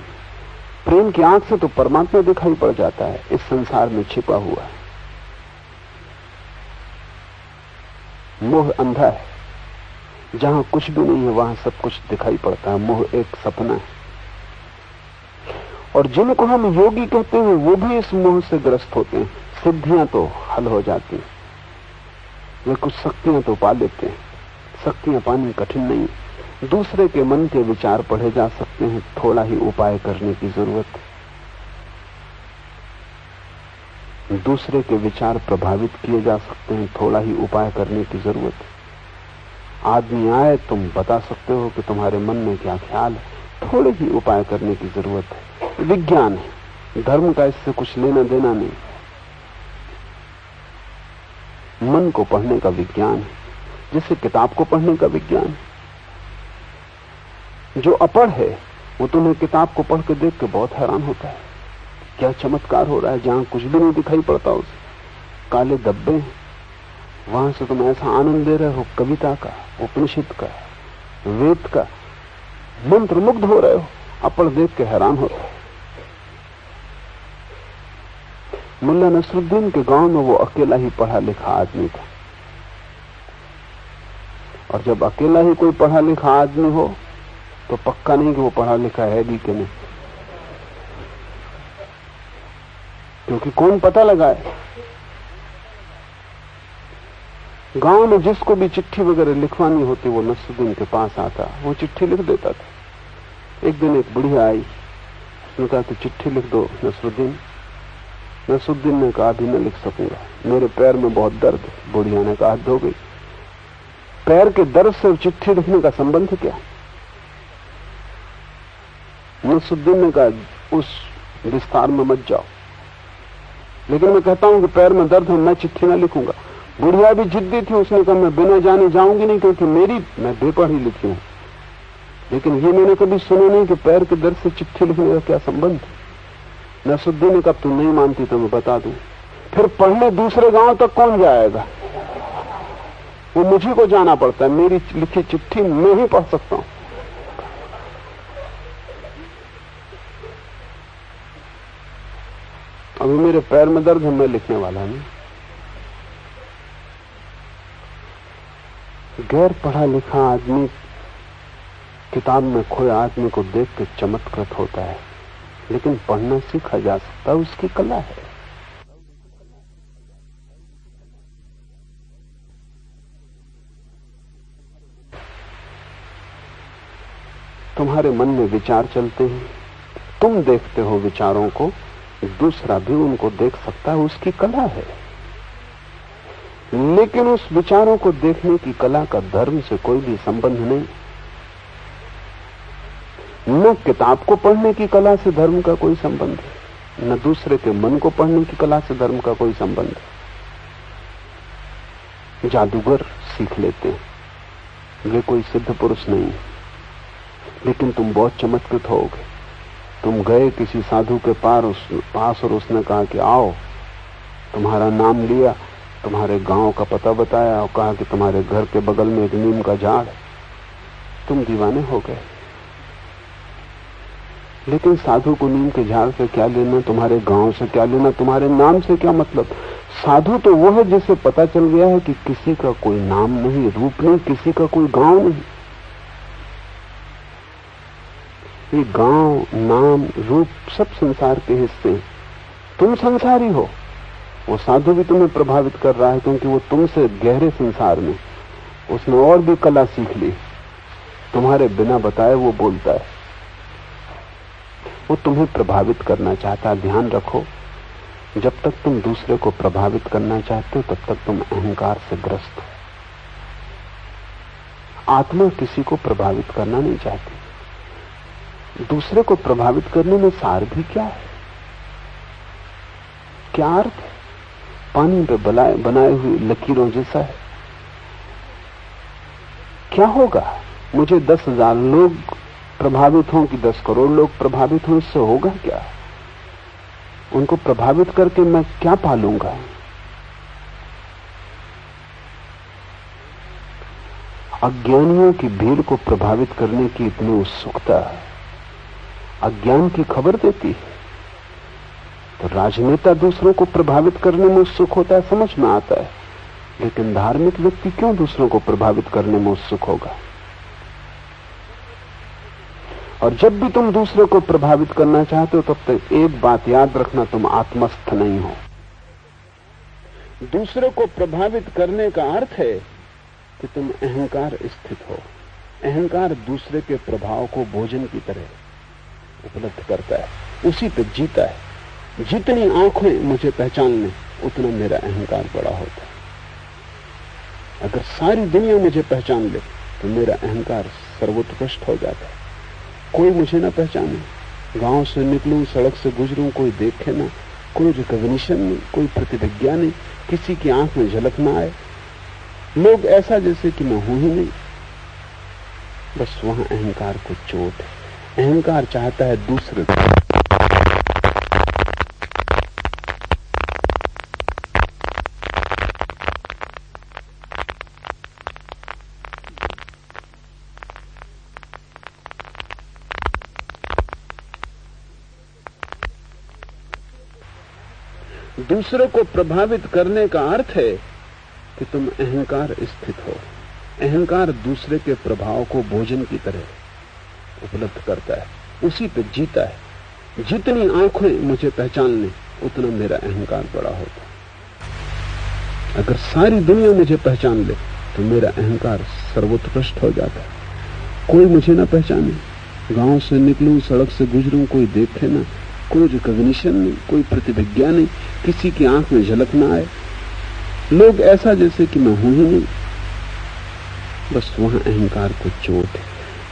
प्रेम की आंख से तो परमात्मा दिखाई पड़ जाता है, इस संसार में छिपा हुआ है। मोह अंधा है, जहां कुछ भी नहीं है वहां सब कुछ दिखाई पड़ता है। मोह एक सपना है। और जिनको हम योगी कहते हैं वो भी इस मोह से ग्रस्त होते हैं। सिद्धियां तो हल हो जाती हैं, वे कुछ शक्तियां तो पा लेते हैं। शक्तियां पानी कठिन नहीं, दूसरे के मन के विचार पढ़े जा सकते हैं, थोड़ा ही उपाय करने की जरूरत है। दूसरे के विचार प्रभावित किए जा सकते हैं, थोड़ा ही उपाय करने की जरूरत है। आदमी आए, तुम बता सकते हो कि तुम्हारे मन में क्या ख्याल है, थोड़े ही उपाय करने की जरूरत है। विज्ञान है, धर्म का इससे कुछ लेना देना नहीं। मन को पढ़ने का विज्ञान है, जैसे किताब को पढ़ने का विज्ञान है। जो अपढ़ है वो तुम्हें किताब को पढ़ के देख के बहुत हैरान होता है, क्या चमत्कार हो रहा है। जहां कुछ भी नहीं दिखाई पड़ता उसे, काले धब्बे हैं, वहां से तुम ऐसा आनंद ले रहे हो कविता का, उपनिषद का, वेद का, मंत्र मुग्ध हो रहे हो। अपढ़ देख के हैरान होता है। मुल्ला नसरुद्दीन के गांव में वो अकेला ही पढ़ा लिखा आदमी था। और जब अकेला ही कोई पढ़ा लिखा आदमी हो तो पक्का नहीं कि वो पढ़ा लिखा है भी कि नहीं, क्योंकि कौन पता लगाए। गांव में जिसको भी चिट्ठी वगैरह लिखवानी होती वो नसरुद्दीन के पास आता, वो चिट्ठी लिख देता था। एक दिन एक बुढ़िया आई, उसने कहा कि चिट्ठी लिख दो नसरुद्दीन। नसरुद्दीन ने कहा अभी न लिख सकूंगा, मेरे पैर में बहुत दर्द है। बुढ़िया ने कहा हद हो गई, पैर के दर्द से चिट्ठी लिखने का संबंध क्या। नसरुद्दीन ने कहा उस विस्तार में मत जाओ, लेकिन मैं कहता हूं कि पैर में दर्द है, मैं चिट्ठी ना लिखूंगा। बुढ़िया भी जिद्दी थी, उसने कहा मैं बिना जाने जाऊंगी नहीं, क्योंकि मैं बेपढ़ी लिखी हूं। लेकिन ये मैंने कभी सुना नहीं कि पैर के दर्द से चिट्ठी लिखने का क्या संबंध। नसरुद्दीन ने कहा तू नहीं मानती तो मैं बता दूं। फिर पढ़ने दूसरे गांव तक कौन जाएगा, वो मुझे को जाना पड़ता है। मेरी लिखी चिट्ठी मैं ही पढ़ सकता हूं। अभी मेरे पैर में दर्द है, मैं लिखने वाला नहीं। गैर पढ़ा लिखा आदमी किताब में खोए आदमी को देख के चमत्कृत होता है, लेकिन पढ़ना सीखा जा सकता है, उसकी कला है। तुम्हारे मन में विचार चलते हैं, तुम देखते हो विचारों को, दूसरा भी उनको देख सकता है, उसकी कला है। लेकिन उस विचारों को देखने की कला का धर्म से कोई भी संबंध नहीं। न किताब को पढ़ने की कला से धर्म का कोई संबंध है, न दूसरे के मन को पढ़ने की कला से धर्म का कोई संबंध है। जादूगर सीख लेते हैं, वे कोई सिद्ध पुरुष नहीं, लेकिन तुम बहुत चमत्कृत होगे। तुम गए किसी साधु के पास और उसने कहा कि आओ, तुम्हारा नाम लिया, तुम्हारे गांव का पता बताया और कहा कि तुम्हारे घर के बगल में एक नीम का झाड़ है। तुम दीवाने हो गए। लेकिन साधु को नीम के झाड़ से क्या लेना, तुम्हारे गांव से क्या लेना, तुम्हारे नाम से क्या मतलब। साधु तो वो है जिसे पता चल गया है कि किसी का कोई नाम नहीं, रूप नहीं, किसी का कोई गांव नहीं। ये गांव, नाम, रूप सब संसार के हिस्से हैं। तुम संसारी हो, वो साधु भी तुम्हें प्रभावित कर रहा है, क्योंकि वो तुमसे गहरे संसार में, उसने और भी कला सीख ली, तुम्हारे बिना बताए वो बोलता है। वो तुम्हें प्रभावित करना चाहता है। ध्यान रखो, जब तक तुम दूसरे को प्रभावित करना चाहते हो तब तक तुम अहंकार से ग्रस्त हो। आत्मा किसी को प्रभावित करना नहीं चाहती। दूसरे को प्रभावित करने में सार भी क्या है? क्या अर्थ है? पानी पे बनाए हुए लकीरों जैसा है। क्या होगा? मुझे 10,000 लोग प्रभावित हों कि 10 करोड़ लोग प्रभावित हों, इससे होगा क्या? उनको प्रभावित करके मैं क्या पालूंगा? अज्ञानियों की भीड़ को प्रभावित करने की इतनी उत्सुकता अज्ञान की खबर देती है। तो राजनेता दूसरों को प्रभावित करने में उत्सुक होता है, समझ में आता है, लेकिन धार्मिक व्यक्ति क्यों दूसरों को प्रभावित करने में उत्सुक होगा? और जब भी तुम दूसरे को प्रभावित करना चाहते हो तब तक एक बात याद रखना, तुम आत्मस्थ नहीं हो। दूसरे को प्रभावित करने का अर्थ है कि तुम अहंकार स्थित हो। अहंकार दूसरे के प्रभाव को भोजन की तरह उपलब्ध करता है, उसी पे जीता है। जितनी आंखें मुझे पहचान लें उतना मेरा अहंकार बड़ा होता है। अगर सारी दुनिया मुझे पहचान ले तो मेरा अहंकार सर्वोत्कृष्ट हो जाता है। कोई मुझे ना पहचाने, गांव से निकलूं, सड़क से गुजरूं, कोई देखे ना, कोई रिकॉग्निशन नहीं, कोई प्रतिभिज्ञा नहीं, किसी की आंख में झलक ना आए, लोग ऐसा जैसे कि मैं हूं ही नहीं, बस वहां अहंकार को चोट है। अहंकार चाहता है दूसरे दूसरे को प्रभावित करने का अर्थ है कि तुम अहंकार स्थित हो। अहंकार दूसरे के प्रभाव को भोजन की तरह उपलब्ध करता है, उसी पे जीता है। जितनी आंखें मुझे पहचान लें उतना मेरा अहंकार बड़ा होता है। अगर सारी दुनिया मुझे पहचान ले तो मेरा अहंकार सर्वोत्कृष्ट हो जाता है। कोई मुझे ना पहचाने, गांव से निकलूं, सड़क से गुजरूं, कोई देखे ना, कोई रिकॉग्निशन नहीं, कोई प्रतिभिज्ञा नहीं, किसी की आंख में झलक ना आए, लोग ऐसा जैसे कि मैं हूं ही नहीं, बस वहां अहंकार को चोट है।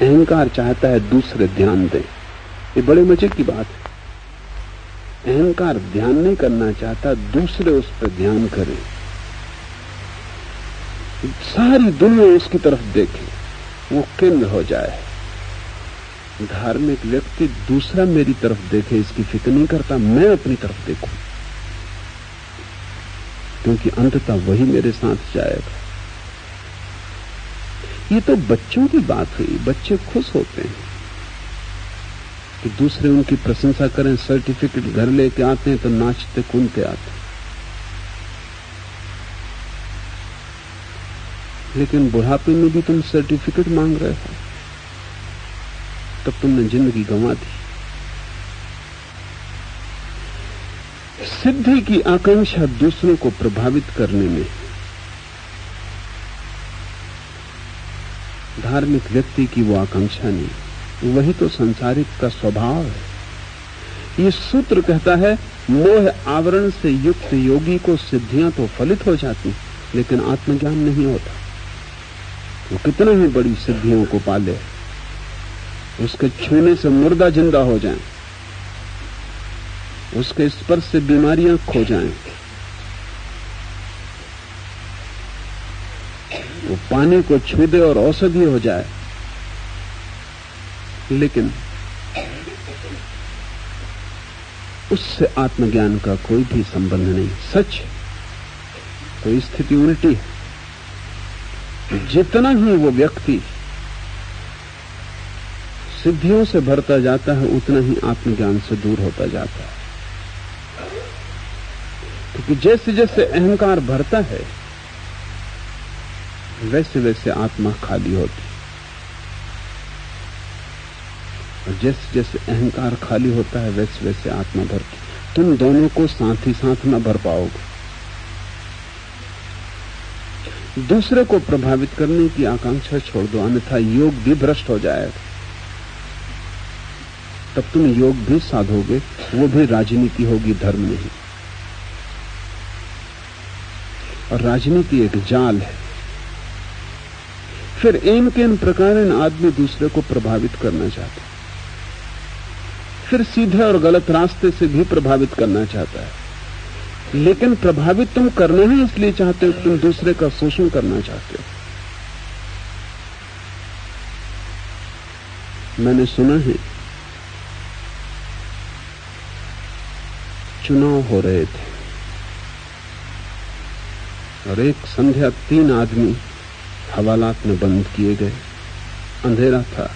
अहंकार चाहता है दूसरे ध्यान दें। ये बड़े मजे की बात है। अहंकार ध्यान नहीं करना चाहता, दूसरे उस पर ध्यान करें, सारी दुनिया उसकी तरफ देखे, वो केंद्र हो जाए। धार्मिक व्यक्ति दूसरा मेरी तरफ देखे इसकी फिक्र नहीं करता, मैं अपनी तरफ देखूं, क्योंकि अंततः वही मेरे साथ जाएगा। ये तो बच्चों की बात हुई। बच्चे खुश होते हैं कि दूसरे उनकी प्रशंसा करें, सर्टिफिकेट घर लेके आते हैं तो नाचते कूदते आते हैं। लेकिन बुढ़ापे में भी तुम सर्टिफिकेट मांग रहे हो, तब तुमने जिंदगी गंवा दी। सिद्धि की आकांक्षा दूसरों को प्रभावित करने में धार्मिक व्यक्ति की वो आकांक्षा नहीं, वही तो संसारिक का स्वभाव है। ये सूत्र कहता है, मोह आवरण से युक्त योगी को सिद्धियां तो फलित हो जाती, लेकिन आत्मज्ञान नहीं होता। वो कितना ही बड़ी सिद्धियों को पाले, उसके छूने से मुर्दा जिंदा हो जाए, उसके स्पर्श से बीमारियां खो जाएं, वो पानी को छू दे और औषधि हो जाए, लेकिन उससे आत्मज्ञान का कोई भी संबंध नहीं। सच तो स्थिति उल्टी है। जितना ही वो व्यक्ति सिद्धियों से भरता जाता है उतना ही आत्मज्ञान से दूर होता जाता है, क्योंकि जैसे जैसे अहंकार भरता है वैसे वैसे आत्मा खाली होती, और जैसे जैसे अहंकार खाली होता है वैसे वैसे आत्मा भरती। तुम दोनों को साथ ही साथ न भर पाओगे। दूसरे को प्रभावित करने की आकांक्षा छोड़ दो, अन्यथा योग भी भ्रष्ट हो जाएगा। तब तुम योग भी साधोगे, वो भी राजनीति होगी, धर्म नहीं। और राजनीति एक जाल है। फिर इन के इन प्रकार आदमी दूसरे को प्रभावित करना चाहता है, फिर सीधे और गलत रास्ते से भी प्रभावित करना चाहता है। लेकिन प्रभावित तुम करना ही इसलिए चाहते हो कि तुम दूसरे का शोषण करना चाहते हो। मैंने सुना है चुनाव हो रहे थे और एक संध्या 3 आदमी हवालात में बंद किए गए। अंधेरा था,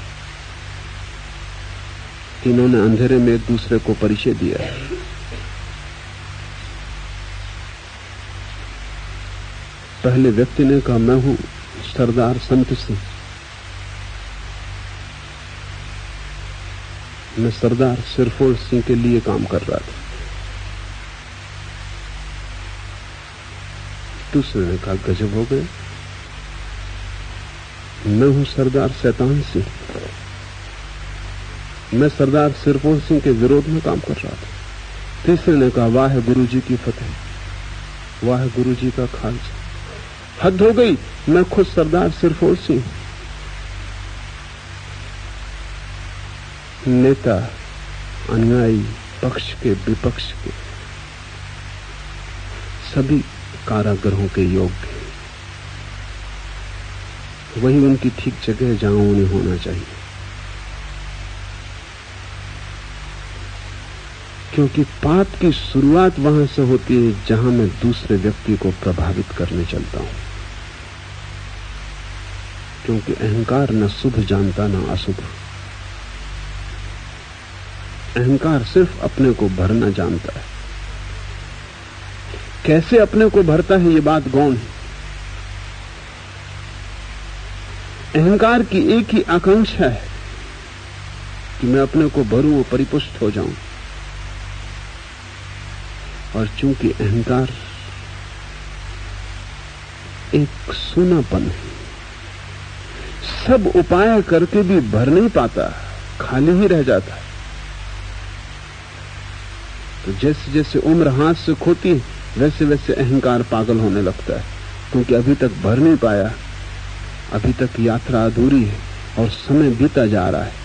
तीनों ने अंधेरे में एक दूसरे को परिचय दिया। पहले व्यक्ति ने कहा, मैं हूं सरदार संत सिंह, मैं सरदार सिरफोड़ सिंह के लिए काम कर रहा था। दूसरे ने कहा, गजब हो गए, मैं हूं सरदार शैतान सिंह, मैं सरदार सिरफोड़ सिंह के विरोध में काम कर रहा था। तीसरे ने कहा, वाह गुरु जी की फतेह, वाह गुरु जी का खालसा, हद हो गई, मैं खुद सरदार सिरफोड़ सिंह। नेता, अनुयायी, पक्ष के विपक्ष के सभी कारागृहों के योग्य, वही उनकी ठीक जगह जहां उन्हें होना चाहिए। क्योंकि पाप की शुरुआत वहां से होती है जहां मैं दूसरे व्यक्ति को प्रभावित करने चलता हूं। क्योंकि अहंकार न शुभ जानता न अशुभ। अहंकार सिर्फ अपने को भरना जानता है। कैसे अपने को भरता है ये बात गौण है। अहंकार की एक ही आकांक्षा है कि मैं अपने को भरूं और परिपुष्ट हो जाऊं। और चूंकि अहंकार एक सूनापन है, सब उपाय करके भी भर नहीं पाता, खाली ही रह जाता है। तो जैसे जैसे उम्र हाथ से खोती है वैसे वैसे अहंकार पागल होने लगता है, क्योंकि अभी तक भर नहीं पाया, अभी तक यात्रा अधूरी है और समय बीता जा रहा है।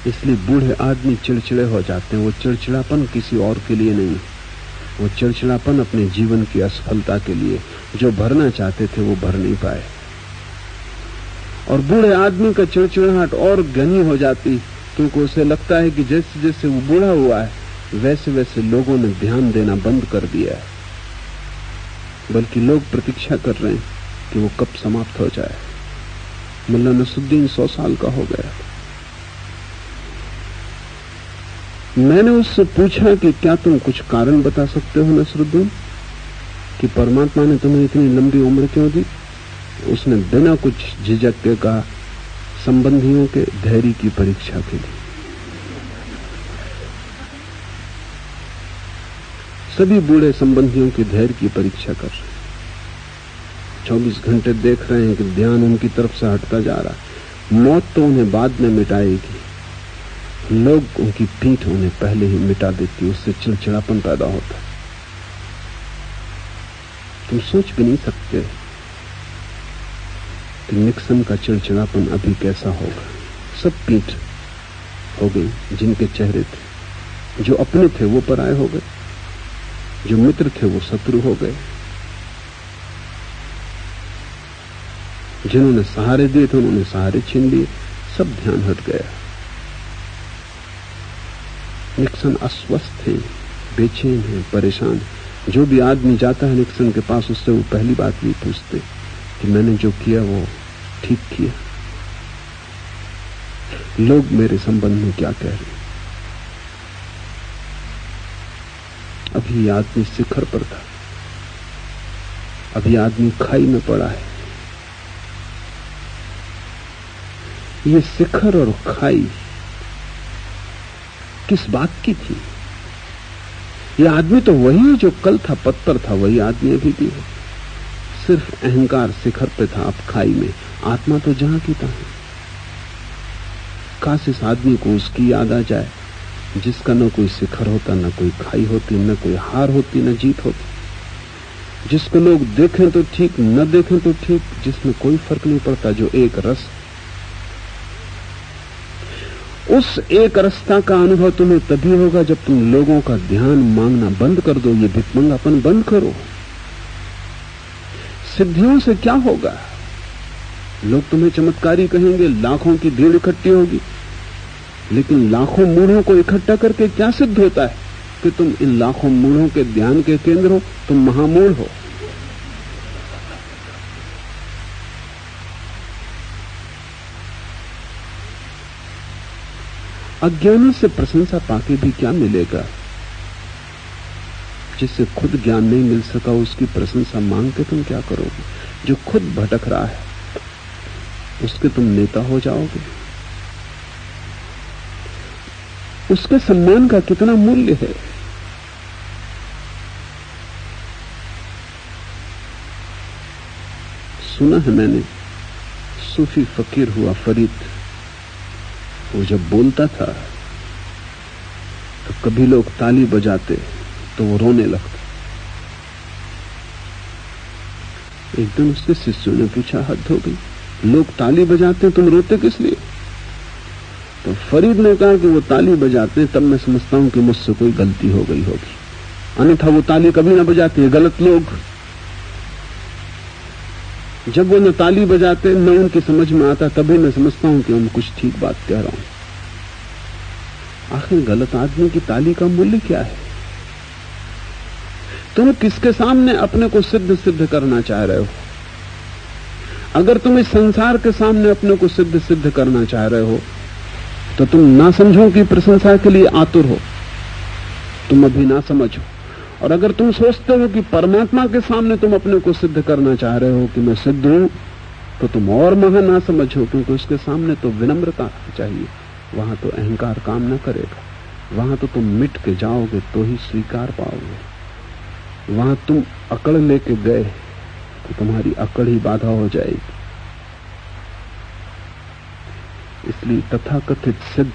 इसलिए बूढ़े आदमी चिड़चिड़े हो जाते हैं। वो चिड़चिड़ापन किसी और के लिए नहीं, वो चिड़चिड़ापन अपने जीवन की असफलता के लिए। जो भरना चाहते थे वो भर नहीं पाए। और बूढ़े आदमी का चिड़चिड़ाहट और घनी हो जाती, क्योंकि उसे लगता है कि जैसे जैसे वो बूढ़ा हुआ है वैसे वैसे लोगों ने ध्यान देना बंद कर दिया है, बल्कि लोग प्रतीक्षा कर रहे हैं कि वो कब समाप्त हो जाए। मुल्ला नसरुद्दीन 100 साल का हो गया। मैंने उससे पूछा कि क्या तुम कुछ कारण बता सकते हो नसरुद्दीन, कि परमात्मा ने तुम्हें इतनी लंबी उम्र क्यों दी? उसने बिना कुछ झिझक के कहा, संबंधियों के धैर्य की परीक्षा के लिए। सभी बूढ़े संबंधियों के धैर्य की परीक्षा कर रहे हैं। 24 घंटे देख रहे हैं कि ध्यान उनकी तरफ से हटता जा रहा है। मौत तो उन्हें बाद में मिटाएगी, लोग उनकी पीठ उन्हें पहले ही मिटा देती, उससे चिड़चिड़ापन पैदा होता है। तुम सोच भी नहीं सकते कि निक्सन का चिड़चिड़ापन अभी कैसा होगा। सब पीठ हो गई, जिनके चेहरे थे, जो अपने थे वो पराये हो गए, जो मित्र थे वो शत्रु हो गए, जिन्होंने सहारे दिए थे उन्होंने सहारे छीन लिए, सब ध्यान हट गया। निक्सन अस्वस्थ है, बेचैन है, परेशान है। जो भी आदमी जाता है निक्सन के पास, उससे वो पहली बात ये पूछते कि मैंने जो किया वो ठीक किया? लोग मेरे संबंध में क्या कह रहे हैं? अभी आदमी शिखर पर था, अभी आदमी खाई में पड़ा है। ये शिखर और खाई किस बात की थी? ये आदमी तो वही जो कल था, पत्थर था, वही आदमी अभी भी है। सिर्फ अहंकार शिखर पे था, अब खाई में। आत्मा तो जहां की तहां। काश इस आदमी को उसकी याद आ जाए जिसका न कोई शिखर होता, न कोई खाई होती, न कोई हार होती, न जीत होती, जिसको लोग देखें तो ठीक, न देखें तो ठीक, जिसमें कोई फर्क नहीं पड़ता, जो एक रस। उस एक रसता का अनुभव तुम्हें तभी होगा जब तुम लोगों का ध्यान मांगना बंद कर दो, ये भिखमंगापन बंद करो। सिद्धियों से क्या होगा? लोग तुम्हें चमत्कारी कहेंगे, लाखों की भीड़ इकट्ठी होगी, लेकिन लाखों मूढ़ों को इकट्ठा करके क्या सिद्ध होता है कि तुम इन लाखों मूढ़ों के ध्यान के केंद्र हो, तुम महामूढ़ हो। अज्ञानी से प्रशंसा पाके भी क्या मिलेगा? जिससे खुद ज्ञान नहीं मिल सका उसकी प्रशंसा मांग के तुम क्या करोगे? जो खुद भटक रहा है उसके तुम नेता हो जाओगे? उसके सम्मान का कितना मूल्य है? सुना है मैंने, सूफी फकीर हुआ फरीद, वो जब बोलता था तो कभी लोग ताली बजाते तो वो रोने लगता। एक दिन उसके शिष्यों ने पूछा, हद हो गई, लोग ताली बजाते तुम रोते किस लिए? तो फरीद ने कहा कि वो ताली बजाते तब मैं समझता हूं कि मुझसे कोई गलती हो गई होगी, अन्यथा वो ताली कभी ना बजाते, गलत लोग। जब वो न ताली बजाते न उनकी समझ में आता, तभी मैं समझता हूं कि हम कुछ ठीक बात कह रहा हूं। आखिर गलत आदमी की ताली का मूल्य क्या है? तुम किसके सामने अपने को सिद्ध करना चाह रहे हो? अगर तुम इस संसार के सामने अपने को सिद्ध करना चाह रहे हो तो तुम ना समझो कि प्रशंसा के लिए आतुर हो, तुम अभी ना समझो। और अगर तुम सोचते हो कि परमात्मा के सामने तुम अपने को सिद्ध करना चाह रहे हो कि मैं सिद्ध हूं, तो तुम और महा ना समझो, क्योंकि उसके सामने तो विनम्रता चाहिए, वहां तो अहंकार काम न करेगा, वहां तो तुम मिट के जाओगे तो ही स्वीकार पाओगे। वहां तुम अकड़ लेके गए तो तुम्हारी अकड़ ही बाधा हो जाएगी। इसलिए तथाकथित सिद्ध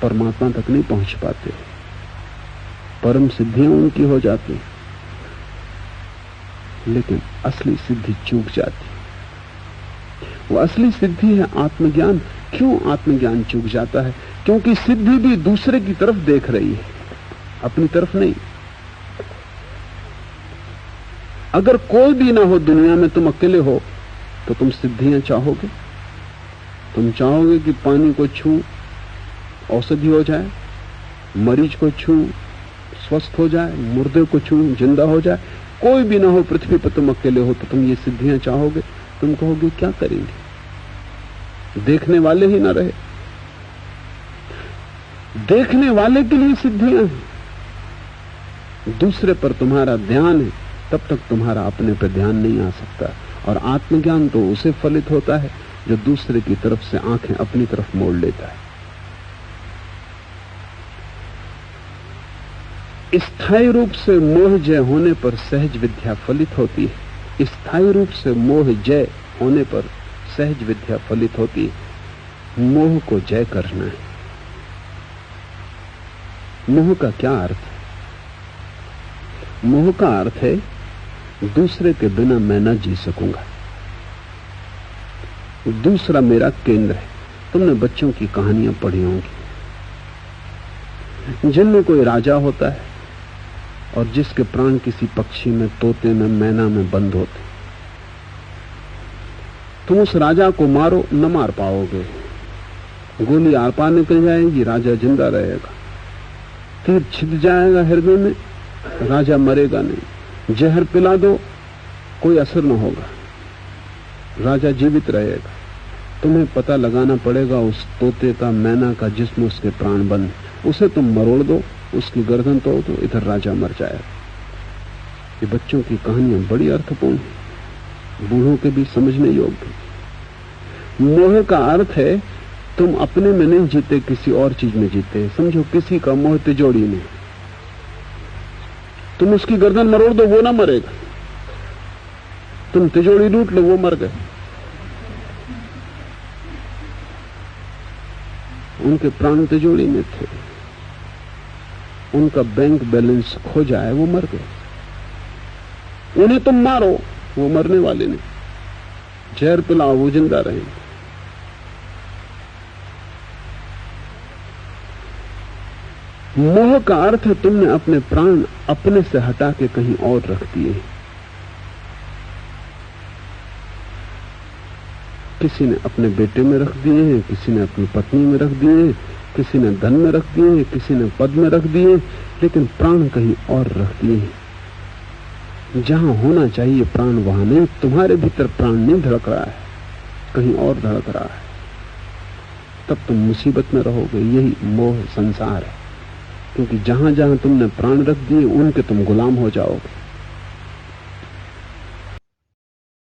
परमात्मा तक नहीं पहुंच पाते, परम सिद्धियां उनकी हो जाती, लेकिन असली सिद्धि चूक जाती। वो असली सिद्धि है आत्मज्ञान। क्यों आत्मज्ञान चूक जाता है? क्योंकि सिद्धि भी दूसरे की तरफ देख रही है, अपनी तरफ नहीं। अगर कोई भी ना हो दुनिया में, तुम अकेले हो, तो तुम सिद्धियां चाहोगे? तुम चाहोगे कि पानी को छू औषधि हो जाए, मरीज को छू स्वस्थ हो जाए, मुर्दे को छू जिंदा हो जाए? कोई भी ना हो पृथ्वी पर, तुम अकेले हो, तो तुम ये सिद्धियां चाहोगे? तुम कहोगे क्या करेंगे? देखने वाले ही ना रहे। देखने वाले के लिए सिद्धियां हैं, दूसरे पर तुम्हारा ध्यान है, तब तक तुम्हारा अपने पर ध्यान नहीं आ सकता। और आत्मज्ञान तो उसे फलित होता है जो दूसरे की तरफ से आंखें अपनी तरफ मोड़ लेता है। स्थायी रूप से मोह जय होने पर सहज विद्या फलित होती है। स्थायी रूप से मोह जय होने पर सहज विद्या फलित होती है। मोह को जय करना है। मोह का क्या अर्थ है? मोह का अर्थ है दूसरे के बिना मैं न जी सकूंगा, दूसरा मेरा केंद्र है। तुमने बच्चों की कहानियां पढ़ी होंगी जिनमें कोई राजा होता है और जिसके प्राण किसी पक्षी में, तोते में, मैना में बंद होते। तुम उस राजा को मारो, न मार पाओगे, गोली आर पार निकल जाएगी, राजा जिंदा रहेगा। तीर छिद जाएगा हृदय में, राजा मरेगा नहीं। जहर पिला दो, कोई असर न होगा, राजा जीवित रहेगा। तुम्हें पता लगाना पड़ेगा उस तोते का, मैना का, जिसमें उसके प्राण बंद। उसे तुम मरोड़ दो, उसकी गर्दन तोड़ दो, इधर राजा मर जाएगा। ये बच्चों की कहानियां बड़ी अर्थपूर्ण है, बूढ़ों के भी समझने योग्य। मोह का अर्थ है तुम अपने में नहीं जीते, किसी और चीज में जीते। समझो किसी का मोह तिजोड़ी में, तुम उसकी गर्दन मरोड़ दो, वो ना मरेगा। तुम तिजोड़ी लूट लो, वो मर गए। उनके प्राण तिजोरी में थे, उनका बैंक बैलेंस खो जाए, वो मर गए। उन्हें तुम मारो, वो मरने वाले नहीं, जहर पिलाओ, वो जिंदा रहेंगे। मोह का अर्थ है तुमने अपने प्राण अपने से हटा के कहीं और रख दिए। किसी ने अपने बेटे में रख दिए हैं, किसी ने अपनी पत्नी में रख दिए हैं, किसी ने धन में रख दिए हैं, किसी ने पद में रख दिए, लेकिन प्राण कहीं और रख दिए हैं। जहां होना चाहिए प्राण वहां नहीं। तुम्हारे भीतर प्राण नहीं धड़क रहा है, कहीं और धड़क रहा है। तब तुम मुसीबत में रहोगे। यही मोह संसार है, क्योंकि जहां जहां तुमने प्राण रख दिए उनके तुम गुलाम हो जाओगे।